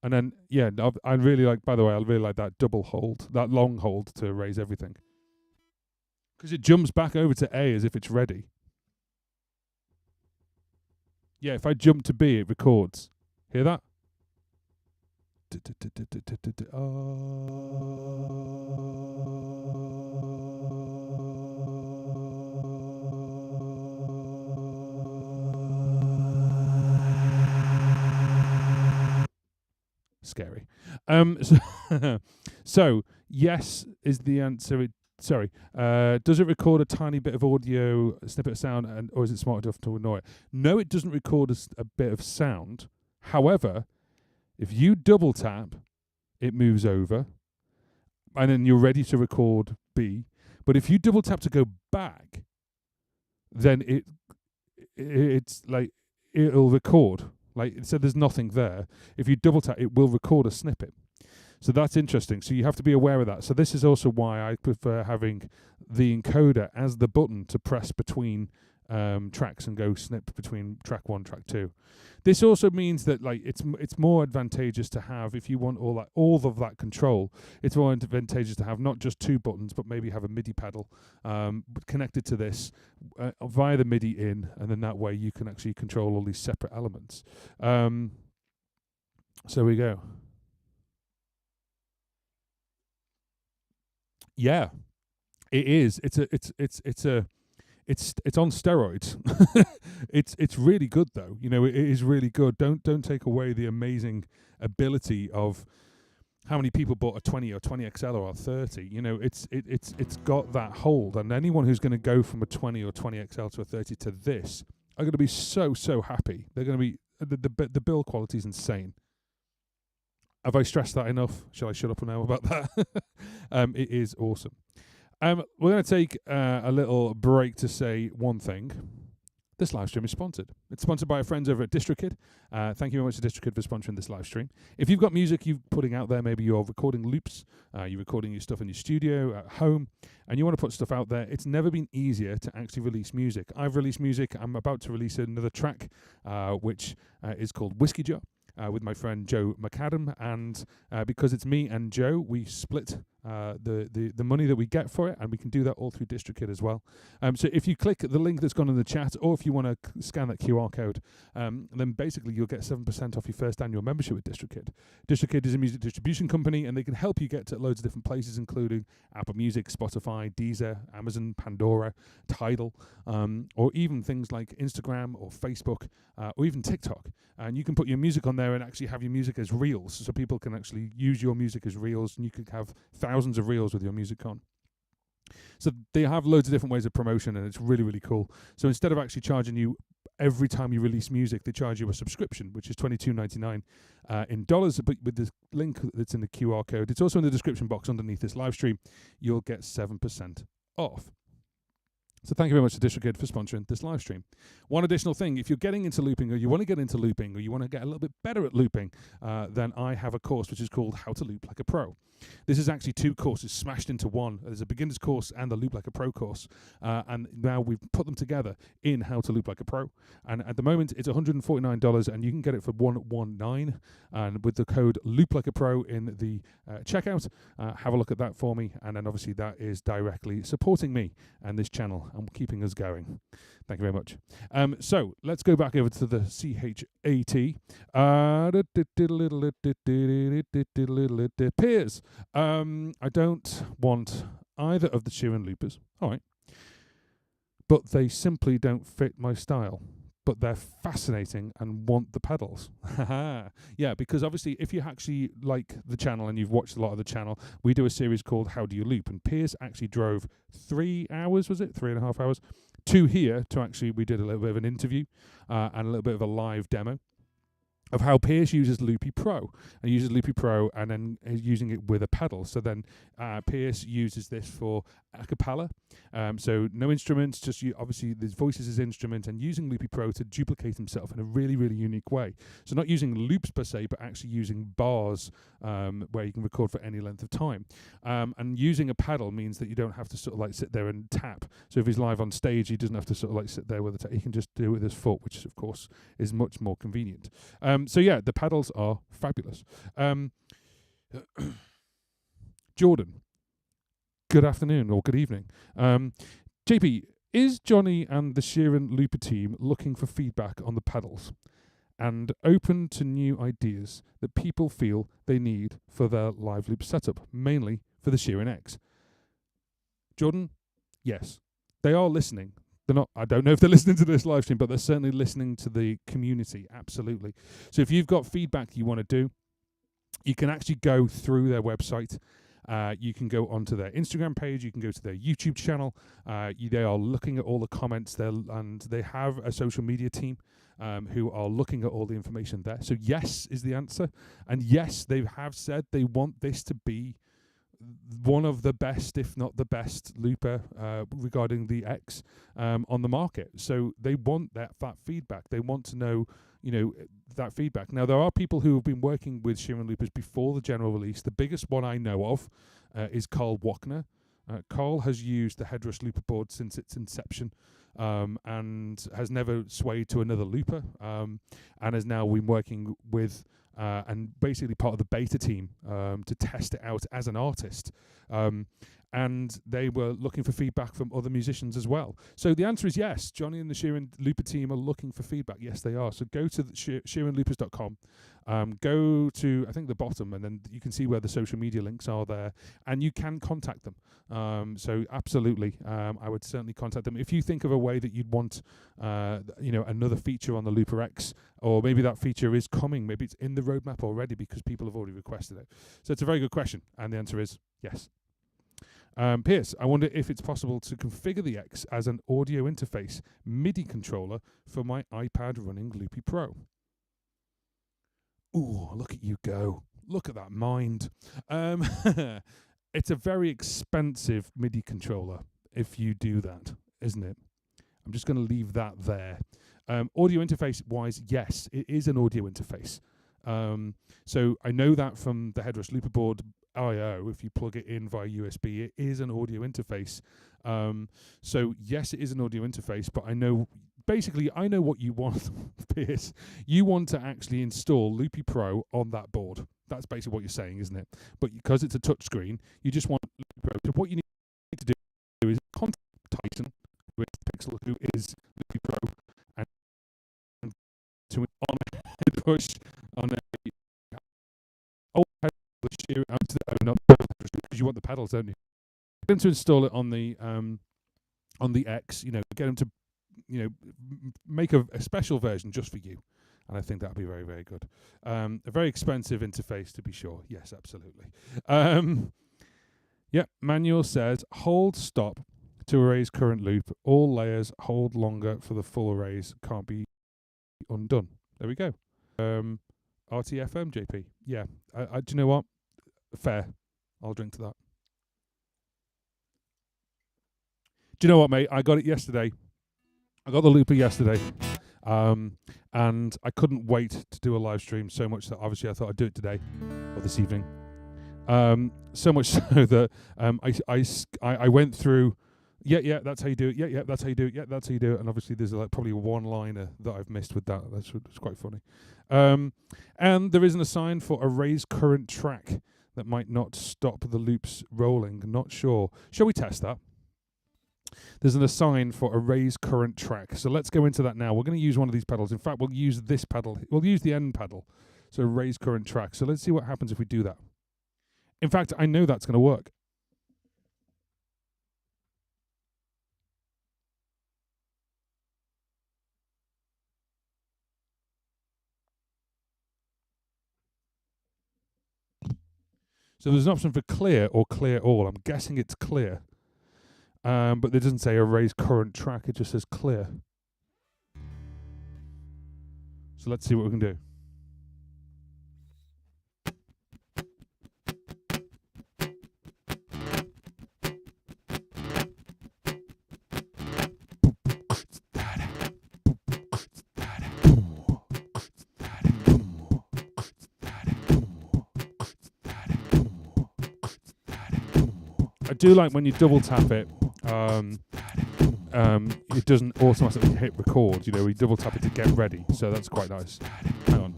And then, yeah, I really like, by the way, I really like that double hold, that long hold to erase everything. Because it jumps back over to A as if it's ready. Yeah, if I jump to B, it records. Hear that? Scary. So yes is the answer. Does it record a tiny bit of audio, a snippet of sound, or is it smart enough to ignore it? No, it doesn't record a bit of sound. However, if you double tap, it moves over, and then you're ready to record B. But if you double tap to go back, then it's like it'll record. Like it said, there's nothing there. If you double tap, it will record a snippet. So that's interesting. So you have to be aware of that. So this is also why I prefer having the encoder as the button to press between tracks and go snip between track 1, track 2. This also means that like it's more advantageous to have, if you want all of that control, it's more advantageous to have not just 2 buttons, but maybe have a MIDI pedal connected to this via the MIDI in, and then that way you can actually control all these separate elements. So we go. Yeah, it is. It's on steroids. It's really good though. You know, it is really good. Don't take away the amazing ability of how many people bought a 20 or 20 XL or a 30. You know, it's got that hold, and anyone who's going to go from a 20 or 20 XL to a 30 to this are going to be so happy. They're going to be the build quality is insane. Have I stressed that enough? Shall I shut up now about that? It is awesome. We're going to take a little break to say one thing. This live stream is sponsored. It's sponsored by our friends over at DistroKid. Thank you very much to DistroKid for sponsoring this live stream. If you've got music you're putting out there, maybe you're recording loops, you're recording your stuff in your studio at home, and you want to put stuff out there, it's never been easier to actually release music. I've released music. I'm about to release another track, which is called Whiskey Jar. With my friend Joe McAdam, and because it's me and Joe, we split the money that we get for it, and we can do that all through DistroKid as well. So if you click the link that's gone in the chat, or if you want to scan that QR code, then basically you'll get 7% off your first annual membership with DistroKid. DistroKid is a music distribution company, and they can help you get to loads of different places, including Apple Music, Spotify, Deezer, Amazon, Pandora, Tidal, or even things like Instagram or Facebook, or even TikTok. And you can put your music on there and actually have your music as reels, so people can actually use your music as reels, and you can have thousands of reels with your music on. So they have loads of different ways of promotion, and it's really, really cool. So instead of actually charging you every time you release music, they charge you a subscription, which is $22.99 in dollars. But with the link that's in the QR code, it's also in the description box underneath this live stream, you'll get 7% off. So thank you very much to DistroKid for sponsoring this live stream. One additional thing, if you're getting into looping, or you want to get into looping, or you want to get a little bit better at looping, then I have a course which is called How to Loop Like a Pro. This is actually 2 courses smashed into one. There's a beginner's course and the Loop Like a Pro course. And now we've put them together in How to Loop Like a Pro. And at the moment, it's $149, and you can get it for $119. And with the code Loop Like a Pro in the checkout, have a look at that for me. And then obviously that is directly supporting me and this channel and keeping us going. Thank you very much. So let's go back over to the CHAT. Peers. I don't want either of the Sheeran loopers. All right. But they simply don't fit my style. But they're fascinating and want the pedals. Yeah, because obviously if you actually like the channel and you've watched a lot of the channel, we do a series called How Do You Loop? And Piers actually drove 3 hours, was it? 3.5 hours? To here to actually, we did a little bit of an interview and a little bit of a live demo of how Piers uses Loopy Pro, and uses Loopy Pro and then is using it with a pedal. So then Piers uses this for a cappella. So no instruments, just obviously his voice is his instrument, and using Loopy Pro to duplicate himself in a really, really unique way. So not using loops per se, but actually using bars where you can record for any length of time. And using a pedal means that you don't have to sort of like sit there and tap. So if he's live on stage, he doesn't have to sort of like sit there with it. He can just do it with his foot, which of course is much more convenient. So yeah, the pedals are fabulous. Jordan, good afternoon or good evening. JP, is Johnny and the Sheeran Looper team looking for feedback on the pedals and open to new ideas that people feel they need for their live loop setup, mainly for the Sheeran X? Jordan, yes, they are listening. They're not, I don't know if they're listening to this live stream, but they're certainly listening to the community, absolutely. So if you've got feedback you want to do, you can actually go through their website. You can go onto their Instagram page. You can go to their YouTube channel. They are looking at all the comments there, and they have a social media team who are looking at all the information there. So yes is the answer. And yes, they have said they want this to be one of the best, if not the best, looper regarding the X on the market. So they want that feedback. They want to know, that feedback. Now, there are people who have been working with Sheeran loopers before the general release. The biggest one I know of is Carl Wachner. Carl has used the Headrush looper board since its inception and has never swayed to another looper and has now been working with and basically part of the beta team to test it out as an artist. And they were looking for feedback from other musicians as well. So the answer is yes. Johnny and the Sheeran Looper team are looking for feedback. Yes, they are. So go to SheeranLoopers.com. Go to, I think, the bottom, and then you can see where the social media links are there, and you can contact them. So absolutely, I would certainly contact them. If you think of a way that you'd want, another feature on the Looper X, or maybe that feature is coming, maybe it's in the roadmap already because people have already requested it. So it's a very good question, and the answer is yes. Pierce, I wonder if it's possible to configure the X as an audio interface MIDI controller for my iPad running Loopy Pro. Ooh, look at you go. Look at that mind. It's a very expensive MIDI controller if you do that, isn't it? I'm just going to leave that there. Audio interface-wise, yes, it is an audio interface. So I know that from the Headrush Looper board I/O, if you plug it in via USB, it is an audio interface. So yes, it is an audio interface, but I know what you want, Pierce. You want to actually install Loopy Pro on that board. That's basically what you're saying, isn't it? But because it's a touch screen, you just want Loopy Pro. So what you need to do is contact Titan, who is Pixel, who is Loopy Pro, and to on a head push on a old pedal, shear out to the not because you want the pedals, don't you? Get them to install it on the X. You know, get them to make a special version just for you. And I think that would be very, very good. A very expensive interface, to be sure. Yes, absolutely. Manual says, hold stop to erase current loop. All layers hold longer for the full erase. Can't be undone. There we go. RTFM, JP. Yeah. Do you know what? Fair. I'll drink to that. Do you know what, mate? I got it yesterday. I got the looper yesterday. And I couldn't wait to do a live stream so much that obviously I thought I'd do it today or this evening. So much so that I went through, that's how you do it. That's how you do it. That's how you do it. And obviously there's probably a one-liner that I've missed with that. It's quite funny. And there isn't a sign for erase current track that might not stop the loops rolling. Not sure. Shall we test that? There's an assign for erase current track. So let's go into that now. We're going to use one of these pedals. In fact, we'll use this pedal. We'll use the end pedal. So erase current track. So let's see what happens if we do that. In fact, I know that's going to work. So there's an option for clear or clear all. I'm guessing it's clear. But it doesn't say erase current track, it just says clear. So let's see what we can do. I do like when you double tap it, it doesn't automatically hit record. You know, we double tap it to get ready, so that's quite nice. Hang on.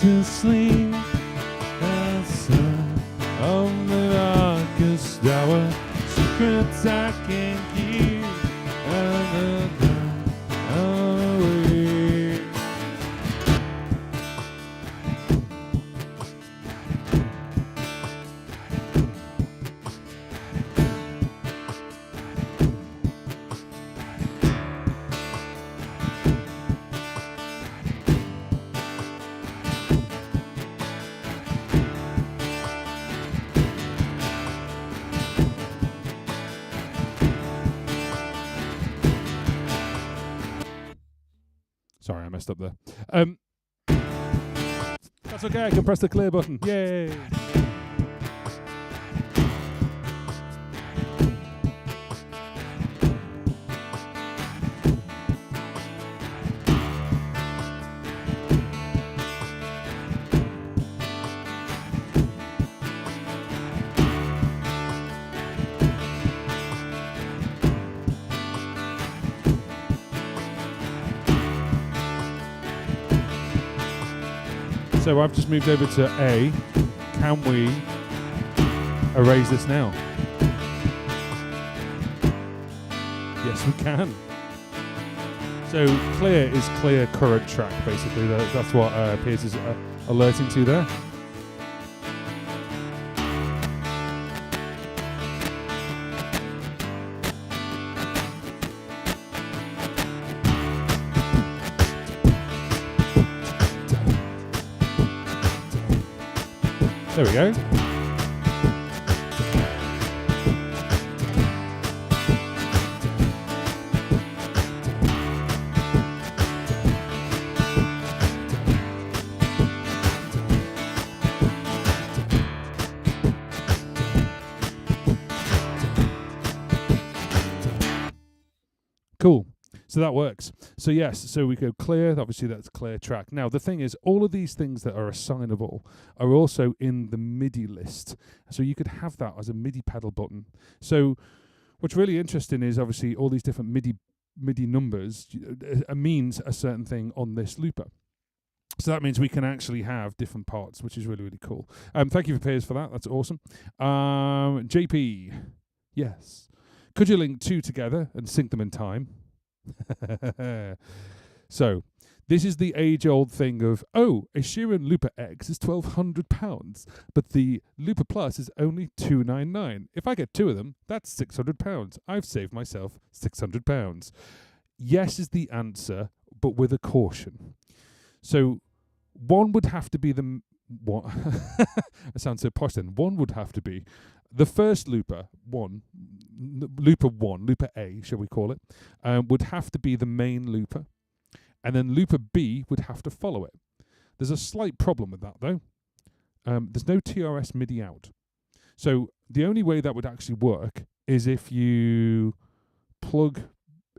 To sleep outside of the darkest hour, secrets I can't keep and the dark away. Sorry, I messed up there. That's okay, I can press the clear button. Yay! So I've just moved over to A. Can we erase this now? Yes, we can. So clear is clear current track, basically. That's what Piers is alerting to there. There we go. Cool. So that works. So yes, so we go clear. Obviously, that's clear track. Now, the thing is, all of these things that are assignable are also in the MIDI list. So you could have that as a MIDI pedal button. So what's really interesting is obviously all these different MIDI numbers means a certain thing on this looper. So that means we can actually have different parts, which is really, really cool. Thank you for Piers for that. That's awesome. JP, yes. Could you link two together and sync them in time? So, this is the age-old thing of, oh, a Sheeran Looper X is £1,200, but the Looper Plus is only £299. If I get two of them, that's £600. I've saved myself £600. Yes is the answer, but with a caution. So, one would have to be the... What? I sound so posh then. One would have to be the first Looper A, shall we call it, would have to be the main looper, and then Looper B would have to follow it. There's a slight problem with that, though. There's no TRS MIDI out. So the only way that would actually work is if you plug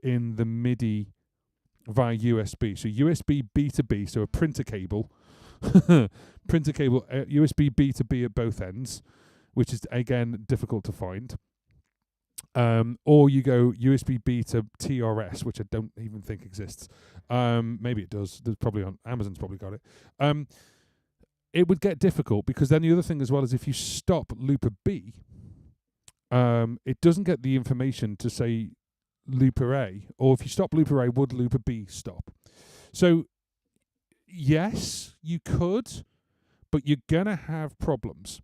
in the MIDI via USB. So USB B to B, so a printer cable, USB B to B at both ends, which is, again, difficult to find. Or you go USB B to TRS, which I don't even think exists. Maybe it does. There's probably on Amazon's probably got it. It would get difficult because then the other thing as well is if you stop Looper B, it doesn't get the information to say Looper A. Or if you stop Looper A, would Looper B stop? So yes, you could, but you're gonna have problems.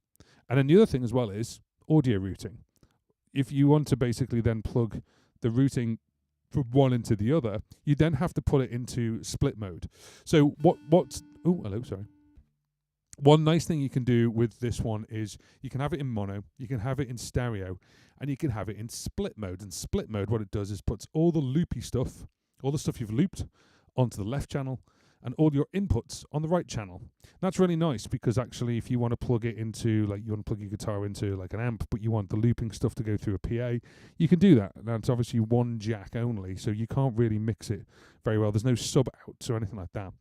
And then the other thing as well is audio routing. If you want to basically then plug the routing from one into the other, you then have to put it into split mode. So one nice thing you can do with this one is you can have it in mono, you can have it in stereo, and you can have it in split mode. And split mode, what it does is puts all the loopy stuff, all the stuff you've looped, onto the left channel, and all your inputs on the right channel. That's really nice because actually if you want to plug it into, like you want to plug your guitar into like an amp, but you want the looping stuff to go through a PA, you can do that. Now it's obviously one jack only, so you can't really mix it very well. There's no sub outs or anything like that.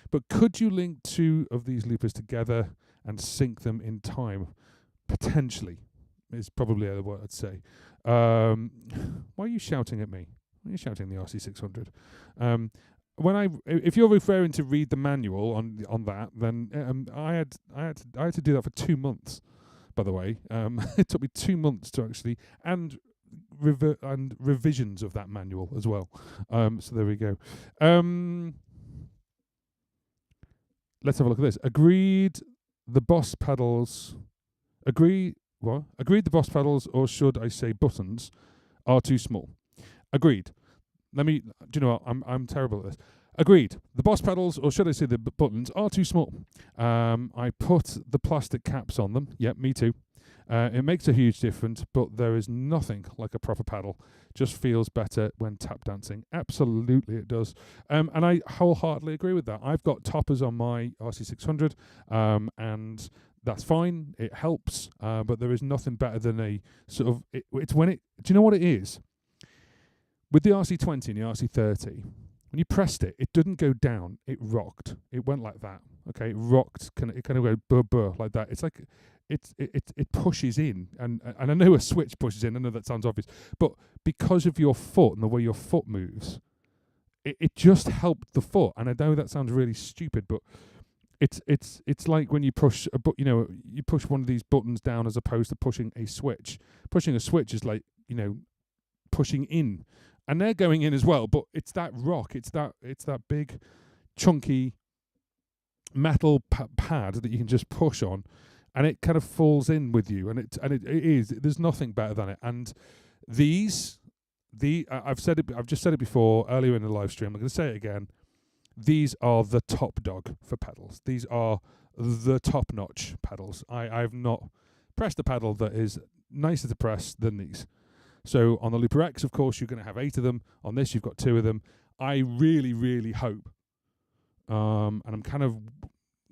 But could you link two of these loopers together and sync them in time? Potentially is probably what I'd say. Why are you shouting at me? Why are you shouting the RC600? If you're referring to read the manual on that, then I had to do that for 2 months. By the way, it took me 2 months to actually and revisions of that manual as well. So there we go. Let's have a look at this. Agreed the Boss pedals, or should I say buttons, are too small. Agreed. Do you know what? I'm terrible at this. Agreed. The Boss pedals, or should I say the buttons, are too small. I put the plastic caps on them. Yep, me too. It makes a huge difference, but there is nothing like a proper pedal. Just feels better when tap dancing. Absolutely it does. And I wholeheartedly agree with that. I've got toppers on my RC600, and that's fine. It helps, but there is nothing better than a sort of... do you know what it is? With the RC20 and the RC30, when you pressed it, it didn't go down. It rocked. It went like that. Okay, it rocked. It kind of go burr like that. It's like it pushes in, and I know a switch pushes in. I know that sounds obvious, but because of your foot and the way your foot moves, it just helped the foot. And I know that sounds really stupid, but it's like when you push you push one of these buttons down as opposed to pushing a switch. Pushing a switch is like pushing in. And they're going in as well, but it's that rock, it's that big, chunky metal pad that you can just push on, and it kind of falls in with you, and it is. There's nothing better than it. And I've just said it before earlier in the live stream. I'm going to say it again. These are the top dog for pedals. These are the top notch pedals. I've not pressed a pedal that is nicer to press than these. So on the Looper X, of course, you're going to have 8 of them. On this, you've got 2 of them. I really, really hope, and I'm kind of,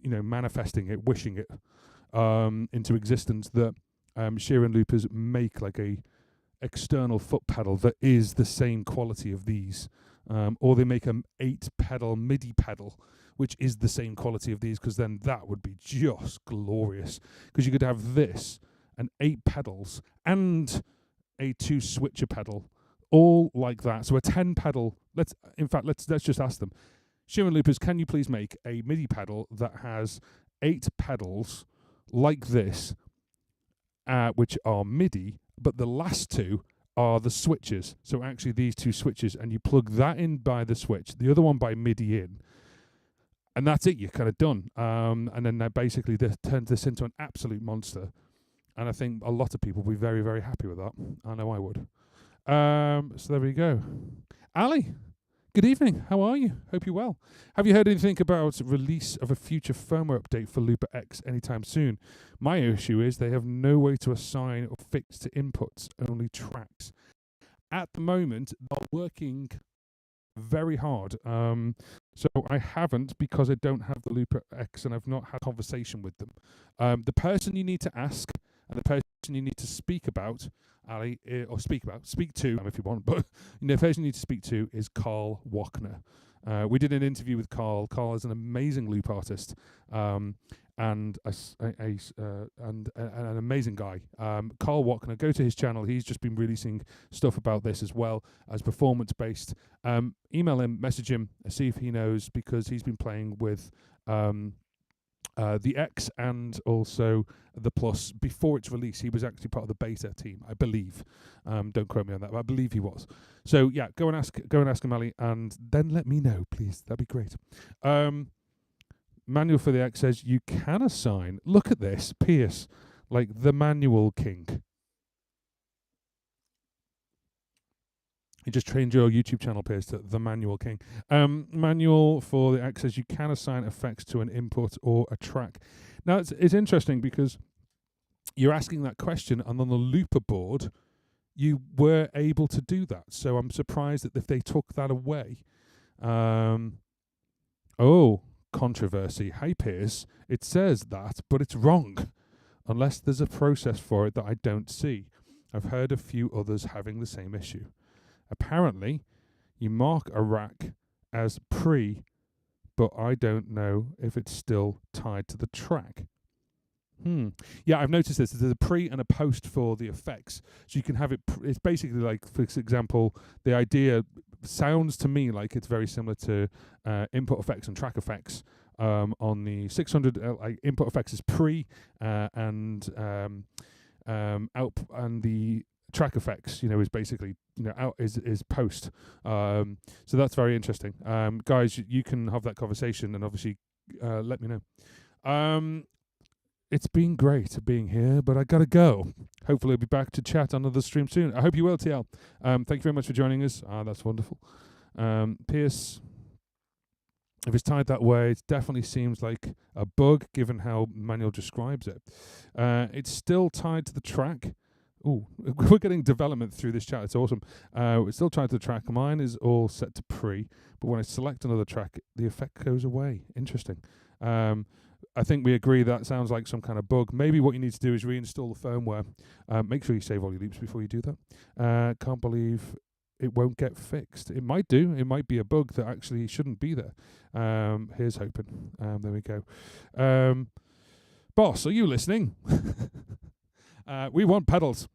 manifesting it, wishing it into existence, that Sheeran Loopers make like a external foot pedal that is the same quality of these, or they make an 8-pedal MIDI pedal which is the same quality of these, because then that would be just glorious, because you could have this and 8 pedals and a 2 switcher pedal all like that. So a 10 pedal, let's just ask them, Sheeran Loopers, can you please make a MIDI pedal that has 8 pedals like this, which are MIDI, but the last 2 are the switches. So actually these 2 switches, and you plug that in by the switch, the other one by MIDI in, and that's it, you're kind of done. And then basically this turns this into an absolute monster. And I think a lot of people will be very, very happy with that. I know I would. So there we go. Ali, good evening. How are you? Hope you're well. Have you heard anything about release of a future firmware update for Looper X anytime soon? My issue is they have no way to assign or fix to inputs, only tracks. At the moment, they're working very hard. So I haven't, because I don't have the Looper X and I've not had a conversation with them. The person you need to ask and the person you need to speak about, Ali, or speak to, if you want, but the person you need to speak to is Carl Wachner. We did an interview with Carl. Carl is an amazing loop artist, and an amazing guy. Carl Wachner, go to his channel. He's just been releasing stuff about this as well as performance-based. Email him, message him, see if he knows, because he's been playing with the X and also the Plus before its release. He was actually part of the beta team, I believe. Don't quote me on that, but I believe he was. So yeah, go and ask him, Ali, and then let me know, please. That'd be great. Manual for the X says you can assign. Look at this, Pierce, like the manual king. You just trained your YouTube channel, Pierce, to the manual king. Manual for the X says you can assign effects to an input or a track. Now, it's interesting because you're asking that question, and on the Looper board, you were able to do that. So I'm surprised that if they took that away. Controversy. Hey, Pierce, it says that, but it's wrong, unless there's a process for it that I don't see. I've heard a few others having the same issue. Apparently, you mark a rack as pre, but I don't know if it's still tied to the track. Yeah, I've noticed this. There's a pre and a post for the effects. So you can have it, it's basically like, for example, the idea sounds to me like it's very similar to input effects and track effects. On the 600, input effects is pre, and the track effects, is basically, out is post. So that's very interesting. Guys, you can have that conversation and obviously let me know. It's been great being here, but I gotta go. Hopefully I'll be back to chat on another stream soon. I hope you will, TL. Thank you very much for joining us. That's wonderful. Pierce, if it's tied that way, it definitely seems like a bug given how manual describes it. It's still tied to the track. Oh, we're getting development through this chat. It's awesome. It's still tied to the track. Mine is all set to pre, but when I select another track, the effect goes away. Interesting. I think we agree that sounds like some kind of bug. Maybe what you need to do is reinstall the firmware. Make sure you save all your loops before you do that. Can't believe it won't get fixed. It might do. It might be a bug that actually shouldn't be there. Here's hoping. There we go. Boss, are you listening? We want pedals.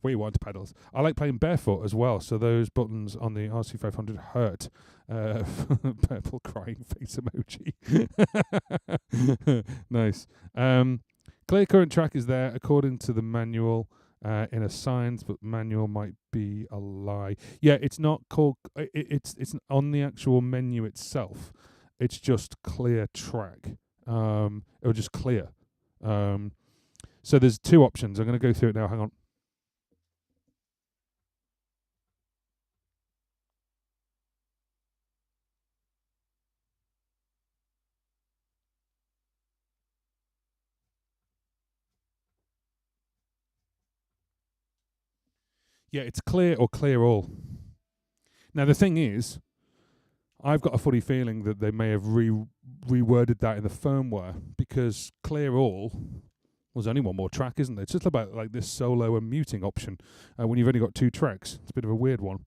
We want pedals. I like playing barefoot as well, so those buttons on the RC500 hurt. Purple crying face emoji. Nice. Clear current track is there according to the manual in a signs, but manual might be a lie. Yeah, it's not called. It's on the actual menu itself. It's just clear track. Or just clear. So there's 2 options. I'm going to go through it now. Hang on. Yeah, it's clear or clear all. Now, the thing is, I've got a funny feeling that they may have reworded that in the firmware, because clear all Well, there's only one more track, isn't there? It's just about like this solo and muting option when you've only got 2 tracks. It's a bit of a weird one.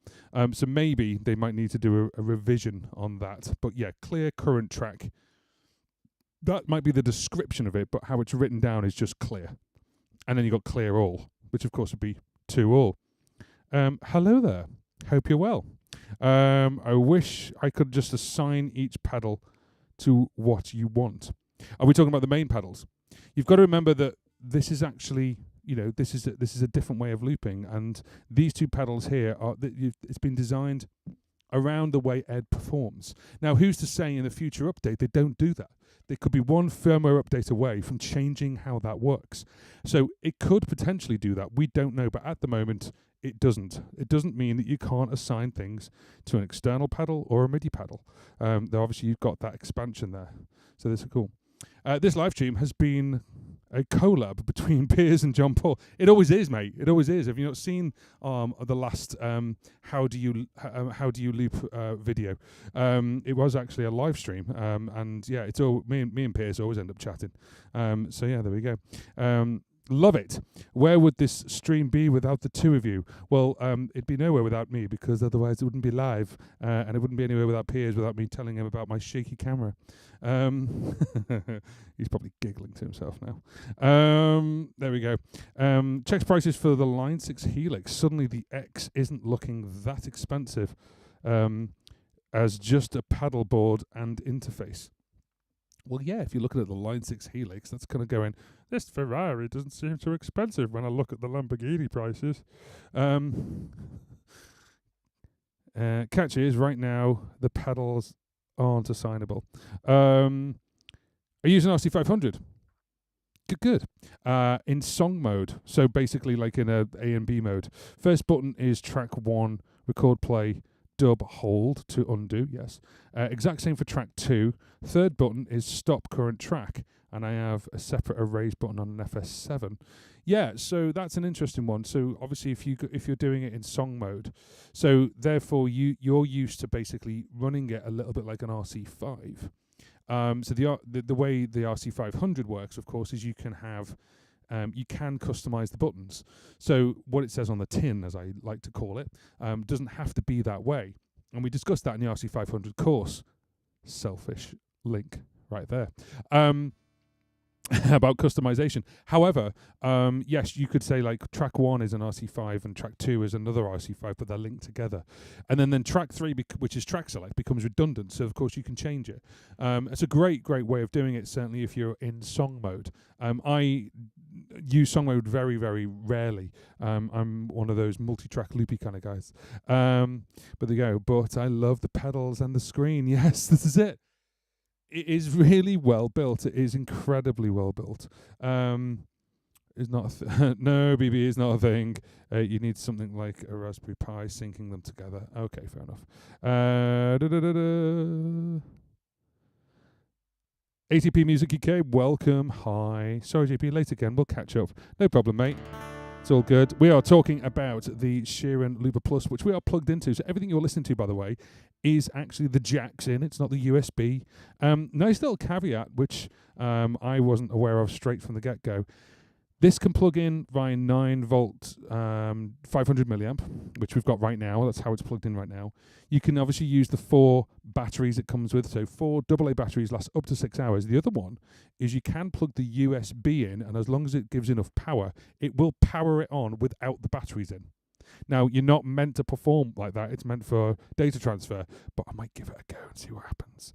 So maybe they might need to do a revision on that. But yeah, clear current track. That might be the description of it, but how it's written down is just clear. And then you've got clear all, which of course would be 2 all. Hello there. Hope you're well. I wish I could just assign each pedal to what you want. Are we talking about the main pedals? You've got to remember that this is actually, this is a different way of looping, and these 2 pedals here it's been designed around the way Ed performs. Now, who's to say in the future update they don't do that? They could be one firmware update away from changing how that works. So it could potentially do that. We don't know, but at the moment, it doesn't. It doesn't mean that you can't assign things to an external pedal or a MIDI pedal. Though obviously you've got that expansion there. So this is cool. This live stream has been a collab between Piers and John Paul. It always is, mate. It always is. Have you not seen the last how do you loop video? It was actually a live stream, and yeah, it's all me and Piers always end up chatting. So yeah, there we go. Love it. Where would this stream be without the 2 of you? Well, it'd be nowhere without me, because otherwise it wouldn't be live, and it wouldn't be anywhere without Piers, without me telling him about my shaky camera. He's probably giggling to himself now. There we go. Checks prices for the Line 6 Helix. Suddenly the X isn't looking that expensive as just a paddle board and interface. Well, yeah, if you're looking at the Line 6 Helix, that's kind of going, this Ferrari doesn't seem too expensive when I look at the Lamborghini prices. Catch is, right now, the pedals aren't assignable. Are you using RC500? Good. In song mode, so basically like in a and B mode. First button is track 1, record, play, dub, hold to undo, yes. Exact same for track 2. Third button is stop current track, and I have a separate erase button on an FS7. Yeah, so that's an interesting one. So obviously if you're doing it in song mode, so therefore you're used to basically running it a little bit like an RC5. So the way the RC500 works, of course, is you can have you can customize the buttons. So what it says on the tin, as I like to call it, doesn't have to be that way. And we discussed that in the RC500 course. Selfish link right there. About customization. However, yes, you could say like track 1 is an RC5 and track 2 is another RC5, but they're linked together. And then track 3, which is track select, becomes redundant. So of course you can change it. It's a great way of doing it, certainly if you're in song mode. I use song mode very, very rarely. I'm one of those multi-track loopy kind of guys. But there you go. But I love the pedals and the screen. Yes, this is it. It is really well built. It is incredibly well built. It's not no, BB is not a thing. You need something like a Raspberry Pi syncing them together. Okay, fair enough. ATP Music UK, welcome. Hi. Sorry, JP, late again. We'll catch up. No problem, mate. It's all good. We are talking about the Sheeran Looper Plus, which we are plugged into. So everything you're listening to, by the way, is actually the jacks in. It's not the USB. Nice little caveat, which I wasn't aware of straight from the get-go. This can plug in via 9-volt 500 milliamp, which we've got right now. That's how it's plugged in right now. You can obviously use the 4 batteries it comes with. So 4 AA batteries last up to 6 hours. The other one is you can plug the USB in, and as long as it gives enough power, it will power it on without the batteries in. Now, you're not meant to perform like that. It's meant for data transfer, but I might give it a go and see what happens.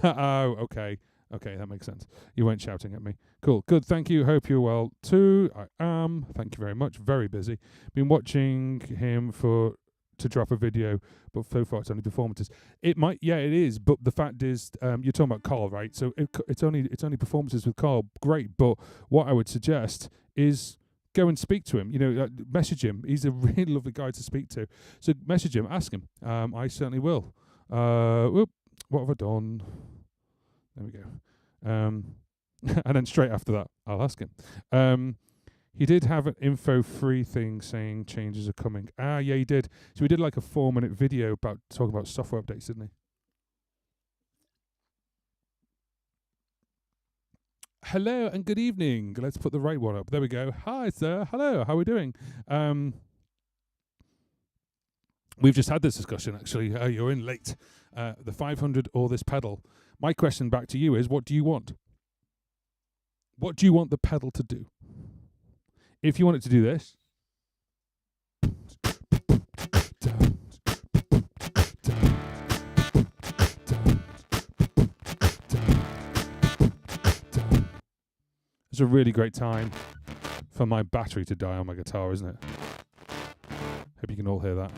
Oh, okay. Okay, that makes sense. You weren't shouting at me. Cool. Good. Thank you. Hope you're well too. I am. Thank you very much. Very busy. Been watching him to drop a video, but so far it's only performances. It might, yeah, it is. But the fact is, you're talking about Carl, right? So it's only performances with Carl. Great. But what I would suggest is go and speak to him. You know, message him. He's a really lovely guy to speak to. So message him. Ask him. I certainly will. What have I done? There we go. And then straight after that, I'll ask him. He did have an info-free thing saying changes are coming. Ah, yeah, he did. So we did like a 4-minute video about talking about software updates, didn't he? Hello and good evening. Let's put the right one up. There we go. Hi, sir. Hello. How are we doing? We've just had this discussion, actually. You're in late. The 500 or this pedal. My question back to you is, what do you want? What do you want the pedal to do? If you want it to do this, it's a really great time for my battery to die on my guitar, isn't it? Hope you can all hear that.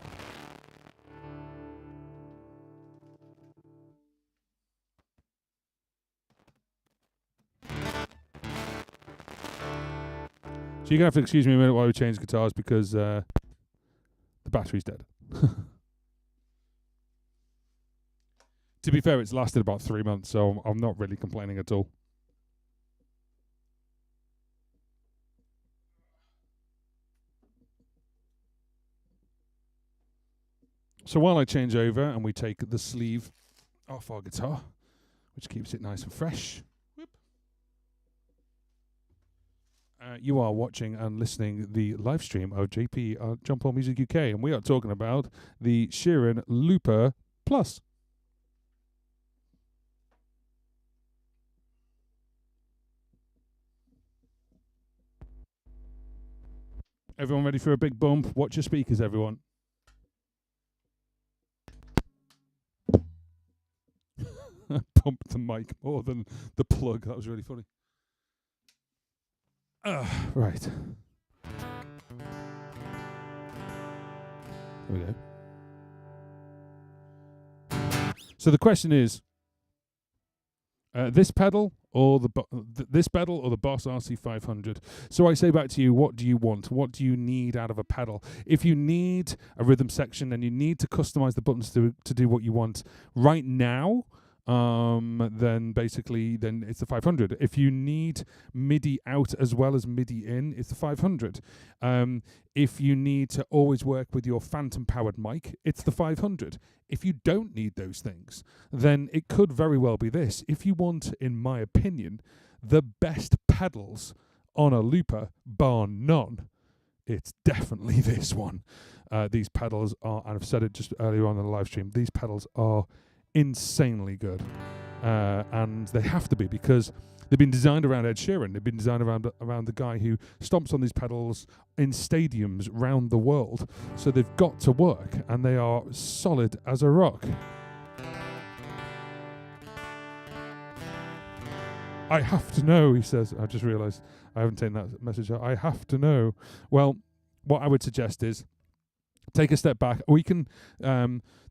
So you're going to have to excuse me a minute while we change guitars because the battery's dead. To be fair, it's lasted about 3 months, so I'm not really complaining at all. So while I change over and we take the sleeve off our guitar, which keeps it nice and fresh, you are watching and listening the live stream of JP John Paul Music UK, and we are talking about the Sheeran Looper Plus. Everyone ready for a big bump? Watch your speakers, everyone. Pumped the mic more than the plug. That was really funny. Right. There we go. So the question is, this pedal or the Boss RC500. So I say back to you, what do you want? What do you need out of a pedal? If you need a rhythm section and you need to customize the buttons to do what you want right now, then it's the 500. If you need MIDI out as well as MIDI in, it's the 500. If you need to always work with your phantom powered mic, it's the 500. If you don't need those things, then it could very well be this. If you want, in my opinion, the best pedals on a looper, bar none, it's definitely this one. These pedals are, and I've said it just earlier on in the live stream, these pedals are insanely good, and they have to be because they've been designed around Ed Sheeran. They've been designed around the guy who stomps on these pedals in stadiums round the world. So they've got to work, and they are solid as a rock. I have to know, he says. I just realised I haven't taken that message out. I have to know. Well, what I would suggest is take a step back. We can.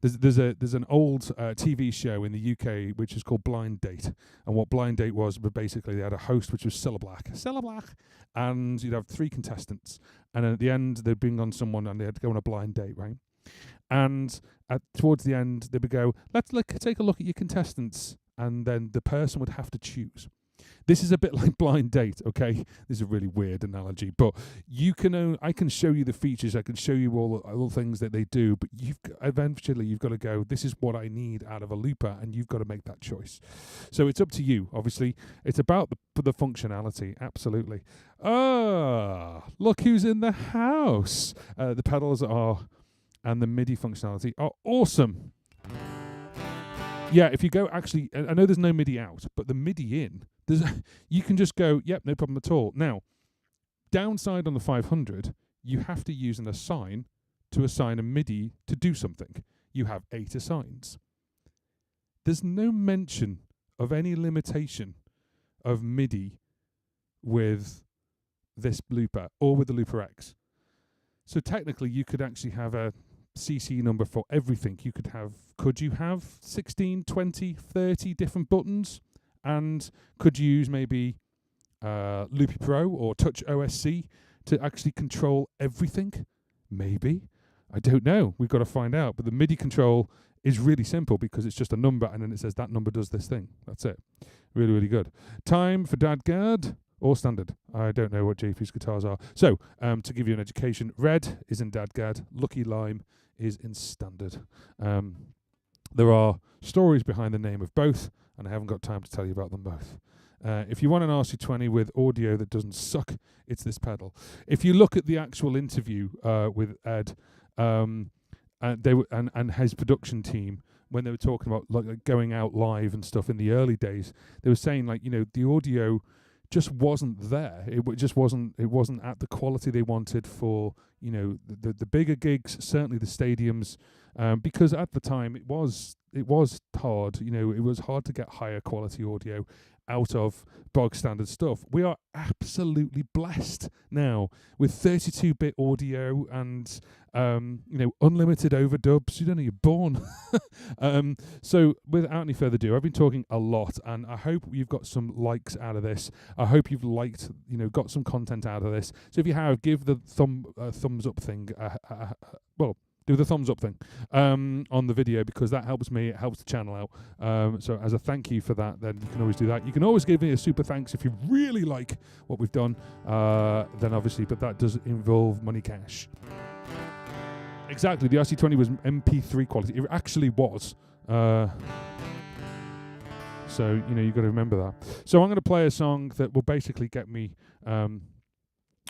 There's an old TV show in the UK which is called Blind Date, and what Blind Date was, but basically they had a host which was Cilla Black, and you'd have 3 contestants, and at the end they'd bring on someone and they had to go on a blind date, right? And towards the end they would go, let's take a look at your contestants, and then the person would have to choose. This is a bit like Blind Date, okay? This is a really weird analogy, but I can show you the features, I can show you all the things that they do, but eventually you've got to go, this is what I need out of a looper, and you've got to make that choice. So it's up to you, obviously. It's about the functionality, absolutely. Look who's in the house. The pedals and the MIDI functionality are awesome. Yeah, if you go, actually, I know there's no MIDI out, but the MIDI in, you can just go, yep, no problem at all. Now, downside on the 500, you have to use an assign to assign a MIDI to do something. You have 8 assigns. There's no mention of any limitation of MIDI with this looper or with the Looper X. So technically, you could actually have a CC number for everything. Could you have 16, 20, 30 different buttons? And could you use maybe Loopy Pro or Touch OSC to actually control everything? Maybe. I don't know. We've got to find out. But the MIDI control is really simple because it's just a number and then it says that number does this thing. That's it. Really, really good. Time for Dadgad or standard. I don't know what JP's guitars are. So, to give you an education, red is in Dadgad, Lucky Lime is in standard. There are stories behind the name of both, and I haven't got time to tell you about them both. If you want an RC20 with audio that doesn't suck, it's this pedal. If you look at the actual interview with Ed, and his production team, when they were talking about like going out live and stuff in the early days, they were saying like, you know, the audio just wasn't there. It just wasn't. It wasn't at the quality they wanted for, you know, the bigger gigs, certainly the stadiums, because at the time it was hard. You know, it was hard to get higher quality audio out of bog standard stuff. We are absolutely blessed now with 32-bit audio and you know, unlimited overdubs. You don't know, you're born. So without any further ado, I've been talking a lot, and I hope you've got some likes out of this. I hope you've liked, you know, got some content out of this. So if you have, give the thumbs up thing. Well, do the thumbs up thing on the video, because that helps me, it helps the channel out. So as a thank you for that, then you can always do that. You can always give me a super thanks if you really like what we've done, then obviously, but that does involve money cash. Exactly, the RC20 was MP3 quality. It actually was. So, you know, you've got to remember that. So I'm going to play a song that will basically get me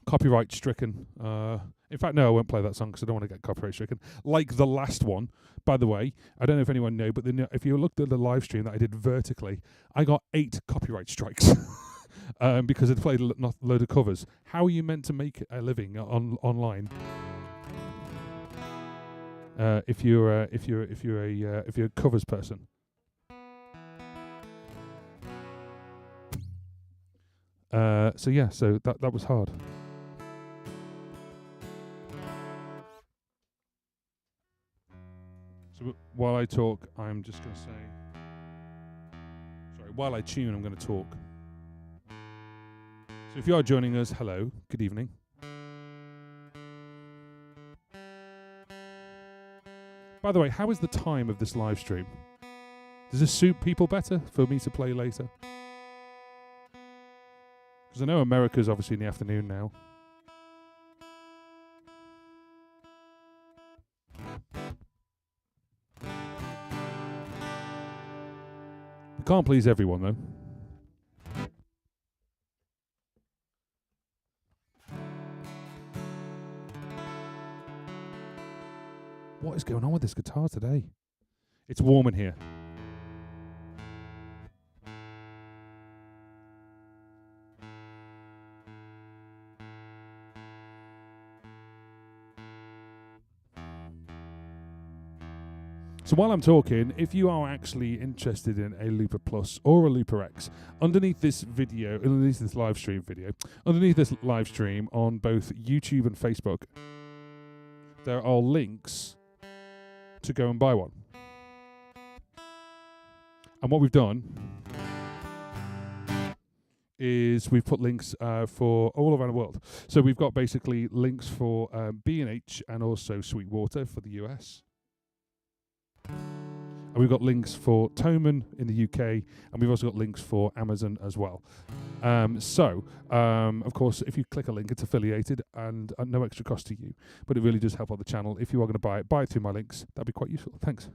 copyright stricken. In fact, no, I won't play that song because I don't want to get copyright stricken. Like the last one, by the way, I don't know if anyone knew, but if you looked at the live stream that I did vertically, I got 8 copyright strikes because it played a load of covers. How are you meant to make a living online? If you're a covers person. So yeah, so that was hard. So while I talk, I'm just going to say, sorry, while I tune, I'm going to talk. So if you are joining us, hello, good evening. By the way, how is the time of this live stream? Does this suit people better for me to play later? Because I know America's obviously in the afternoon now. We can't please everyone, though. What is going on with this guitar today? It's warm in here. So while I'm talking, if you are actually interested in a Looper Plus or a Looper X, underneath this video, underneath this live stream video, underneath this live stream on both YouTube and Facebook, there are links to go and buy one. And what we've done is we've put links for all around the world. So we've got basically links for B&H and also Sweetwater for the US. And we've got links for Thomann in the UK, and we've also got links for Amazon as well. Of course, if you click a link, it's affiliated and no extra cost to you. But it really does help out the channel. If you are going to buy it through my links. That'd be quite useful. Thanks.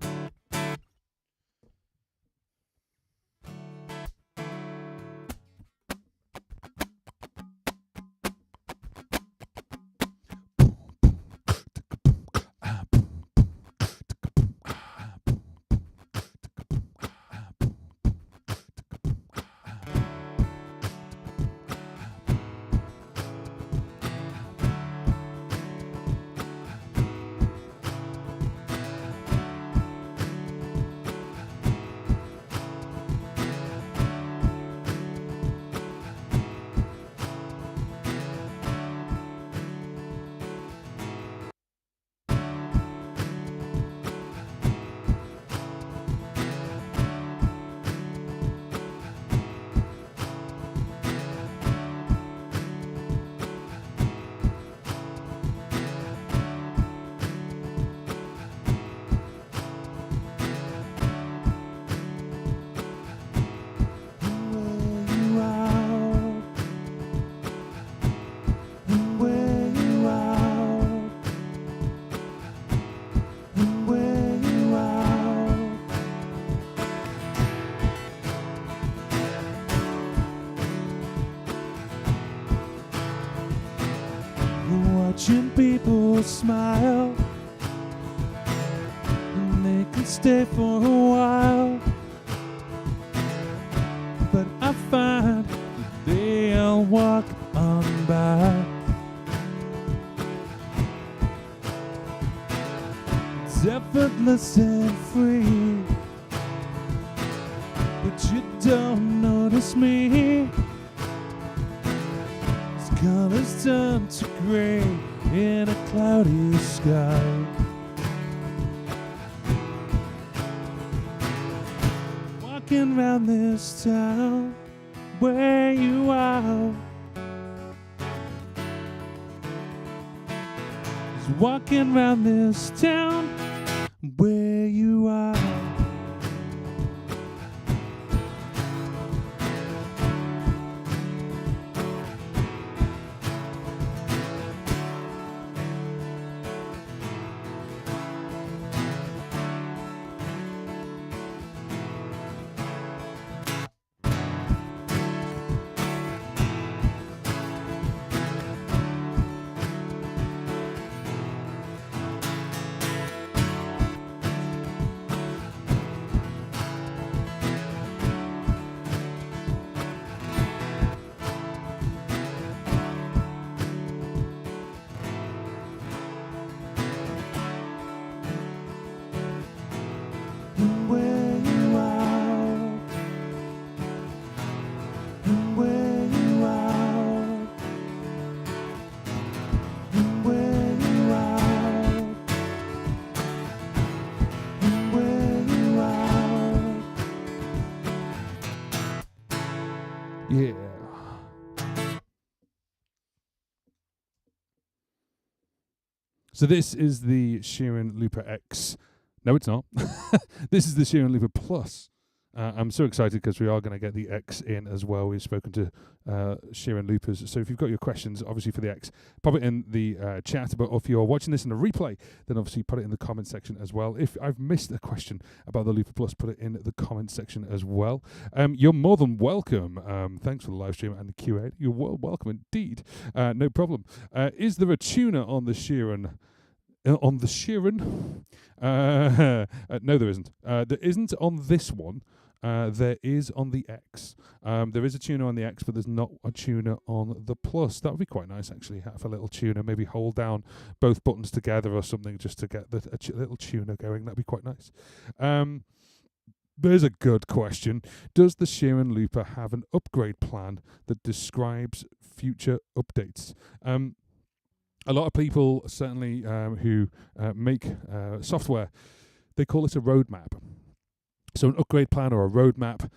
watching people smile, and they can stay for a while, but I find that they all walk on by. It's effortless and free, but you don't notice me. As colors turn to gray in a cloudy sky. Walking around this town where you are. Just walking around this town where you are. Yeah. So this is the Sheeran Looper X. No, it's not. This is the Sheeran Looper Plus. I'm so excited because we are going to get the X in as well. We've spoken to Sheeran Loopers. So if you've got your questions, obviously for the X, pop it in the chat. But if you're watching this in a replay, then obviously put it in the comment section as well. If I've missed a question about the Looper Plus, put it in the comment section as well. You're more than welcome. Thanks for the live stream and the Q&A. You're welcome indeed. No problem. Is there a tuner on the Sheeran? No, there isn't. There isn't on this one. There is on the X. There is a tuner on the X, but there's not a tuner on the Plus. That would be quite nice, actually, have a little tuner. Maybe hold down both buttons together or something just to get a little tuner going. That'd be quite nice. There's a good question. Does the Sheeran Looper have an upgrade plan that describes future updates? A lot of people, certainly who make software, they call it a roadmap. So an upgrade plan or a roadmap,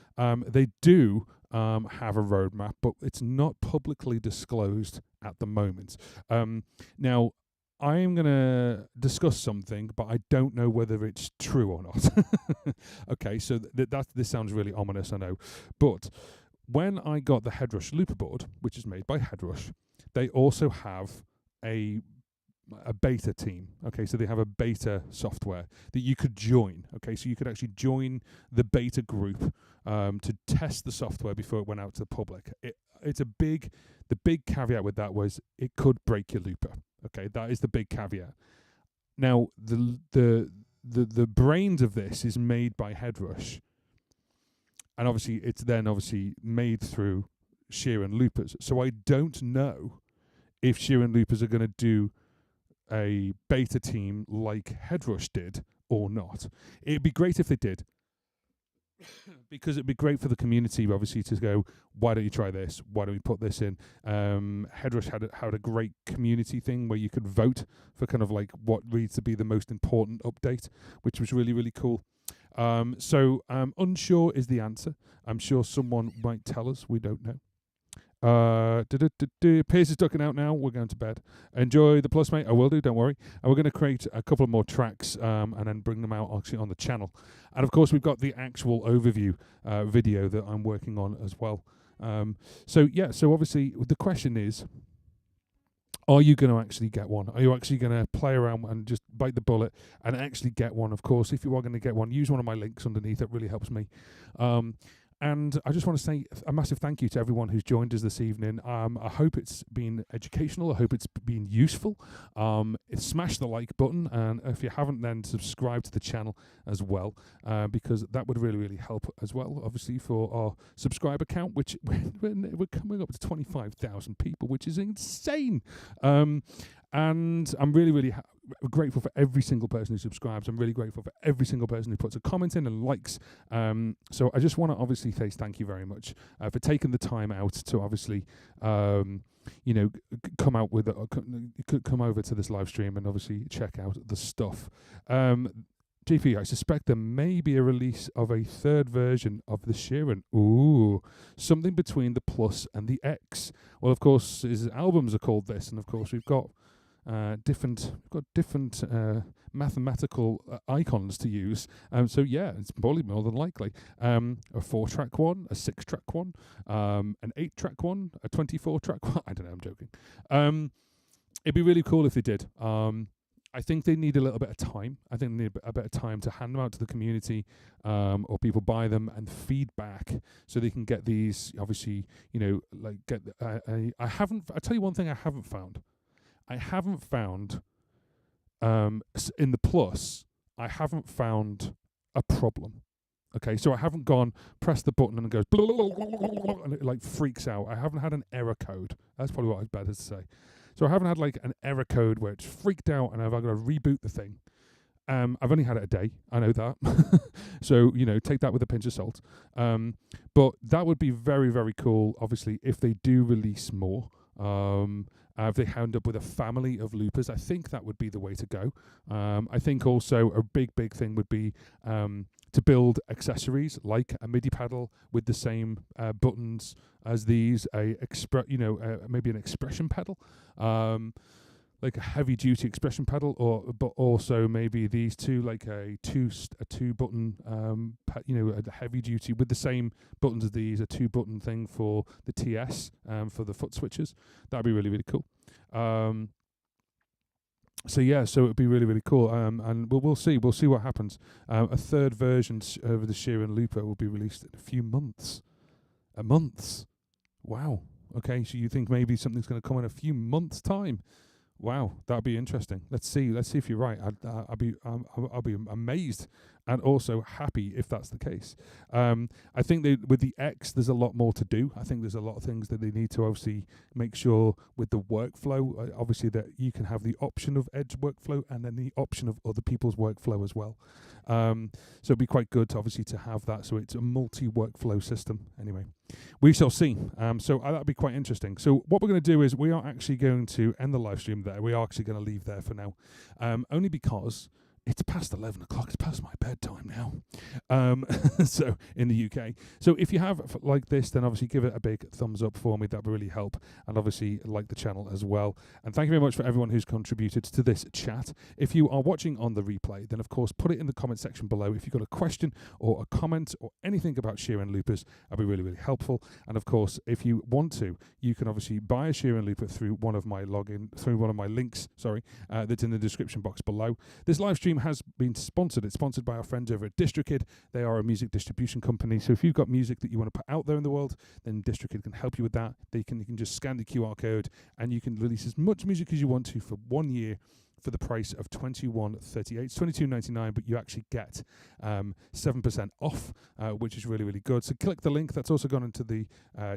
they do have a roadmap, but it's not publicly disclosed at the moment. Now, I am going to discuss something, but I don't know whether it's true or not. Okay, so this sounds really ominous, I know. But when I got the Headrush looper board, which is made by Headrush, they also have a beta team. Okay, so they have a beta software that you could join. Okay, so you could actually join the beta group to test the software before it went out to the public. The big caveat with that was it could break your looper. Okay, that is the big caveat. Now the brains of this is made by Headrush, and obviously it's then obviously made through Sheeran Loopers. So I don't know if Sheeran Loopers are going to do a beta team like Headrush did or not. It'd be great if they did, because it'd be great for the community, obviously, to go, why don't you try this? Why don't we put this in? Headrush had a great community thing where you could vote for kind of like what needs to be the most important update, which was really, really cool. So unsure is the answer. I'm sure someone might tell us. We don't know. Pierce is ducking out now. We're going to bed. Enjoy the Plus, mate. I will do, don't worry. And we're going to create a couple more tracks and then bring them out actually on the channel. And of course, we've got the actual overview video that I'm working on as well. So obviously the question is, are you going to actually get one? Are you actually going to play around and just bite the bullet and actually get one? Of course, if you are going to get one, use one of my links underneath. It really helps me. And I just want to say a massive thank you to everyone who's joined us this evening. I hope it's been educational. I hope it's been useful. Smash the like button, and if you haven't, then subscribe to the channel as well, because that would really, really help as well, obviously, for our subscriber count, which we're coming up to 25,000 people, which is insane. And I'm really, really grateful for every single person who subscribes. I'm really grateful for every single person who puts a comment in and likes. So I just want to obviously say thank you very much for taking the time out to obviously, come out with come over to this live stream and obviously check out the stuff. GP, I suspect there may be a release of a third version of the Sheeran. Ooh, something between the Plus and the X. Well, of course, his albums are called this, and of course we've got different mathematical icons to use. So yeah, it's probably more than likely a 4-track one, a 6-track one, an 8-track one, a 24-track one. I don't know. I'm joking. It'd be really cool if they did. I think they need a little bit of time. I think they need a bit of time to hand them out to the community, or people buy them and feedback, so they can get these. Obviously, get. I haven't. I tell you one thing I haven't found. In the Plus, I haven't found a problem. Okay, so I haven't gone, press the button and it goes, and it like freaks out. I haven't had an error code. That's probably what I'd better say. So I haven't had like an error code where it's freaked out and I've got to reboot the thing. I've only had it a day. I know that. So, take that with a pinch of salt. But that would be very, very cool, obviously, if they do release more. If they end up with a family of loopers, I think that would be the way to go. I think also a big thing would be to build accessories like a MIDI pedal with the same buttons as these, maybe an expression pedal, like a heavy duty expression pedal, but also maybe these two, like a two button, a heavy duty with the same buttons as these, a 2-button thing for the TS, for the foot switches. That'd be really, really cool. So it'd be really, really cool. And we'll see what happens. A third version of the Sheeran Looper will be released in a few months. A month. Wow. Okay, so you think maybe something's going to come in a few months' time? Wow, that'd be interesting. Let's see if you're right. I'll be amazed and also happy if that's the case. I think with the X, there's a lot more to do. I think there's a lot of things that they need to obviously make sure with the workflow. Obviously, that you can have the option of Edge workflow and then the option of other people's workflow as well. So it'd be quite good to have that. So it's a multi-workflow system. Anyway, we shall see. So that'd be quite interesting. So what we're going to do is we are actually going to end the live stream there. We are actually going to leave there for now, only because it's past 11 o'clock. It's past my bedtime now. So in the UK. So if you have like this, then obviously give it a big thumbs up for me. That would really help. And obviously like the channel as well. And thank you very much for everyone who's contributed to this chat. If you are watching on the replay, then of course put it in the comment section below. If you've got a question or a comment or anything about Sheeran Loopers, that'd be really, really helpful. And of course, if you want to, you can obviously buy a Sheeran Looper through one of my links, that's in the description box below. This live stream has been sponsored. It's sponsored by our friends over at DistroKid. They are a music distribution company. So if you've got music that you want to put out there in the world, then DistroKid can help you with that. You can just scan the QR code and you can release as much music as you want to for 1 year for the price of $21.38. It's $22.99, but you actually get 7% off, which is really, really good. So click the link. That's also gone into the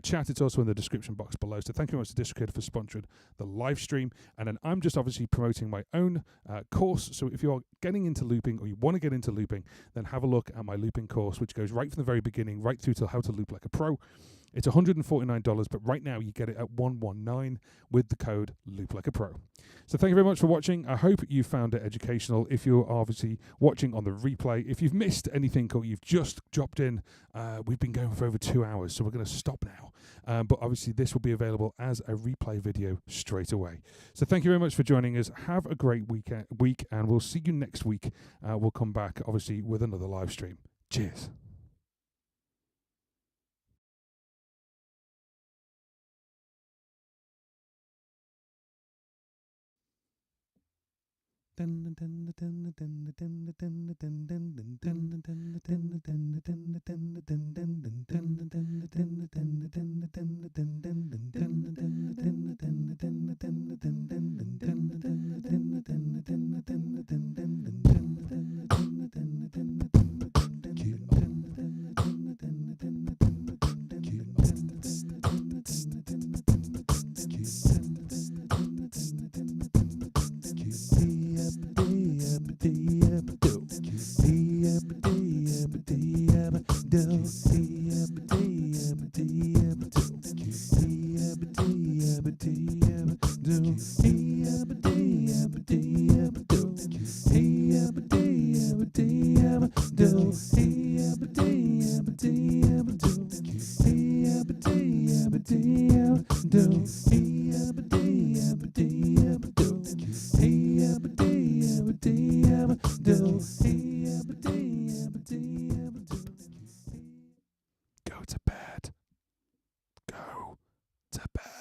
chat. It's also in the description box below. So thank you very much to DistroKid for sponsoring the live stream. And then I'm just obviously promoting my own course. So if you're getting into looping or you want to get into looping, then have a look at my looping course, which goes right from the very beginning, right through to how to loop like a pro. It's $149, but right now you get it at $119 with the code LoopLikeAPro. So thank you very much for watching. I hope you found it educational. If you're obviously watching on the replay, if you've missed anything or you've just dropped in, we've been going for over 2 hours, so we're going to stop now. But obviously this will be available as a replay video straight away. So thank you very much for joining us. Have a great week, and we'll see you next week. We'll come back, obviously, with another live stream. Cheers. Go to bed. Go to bed.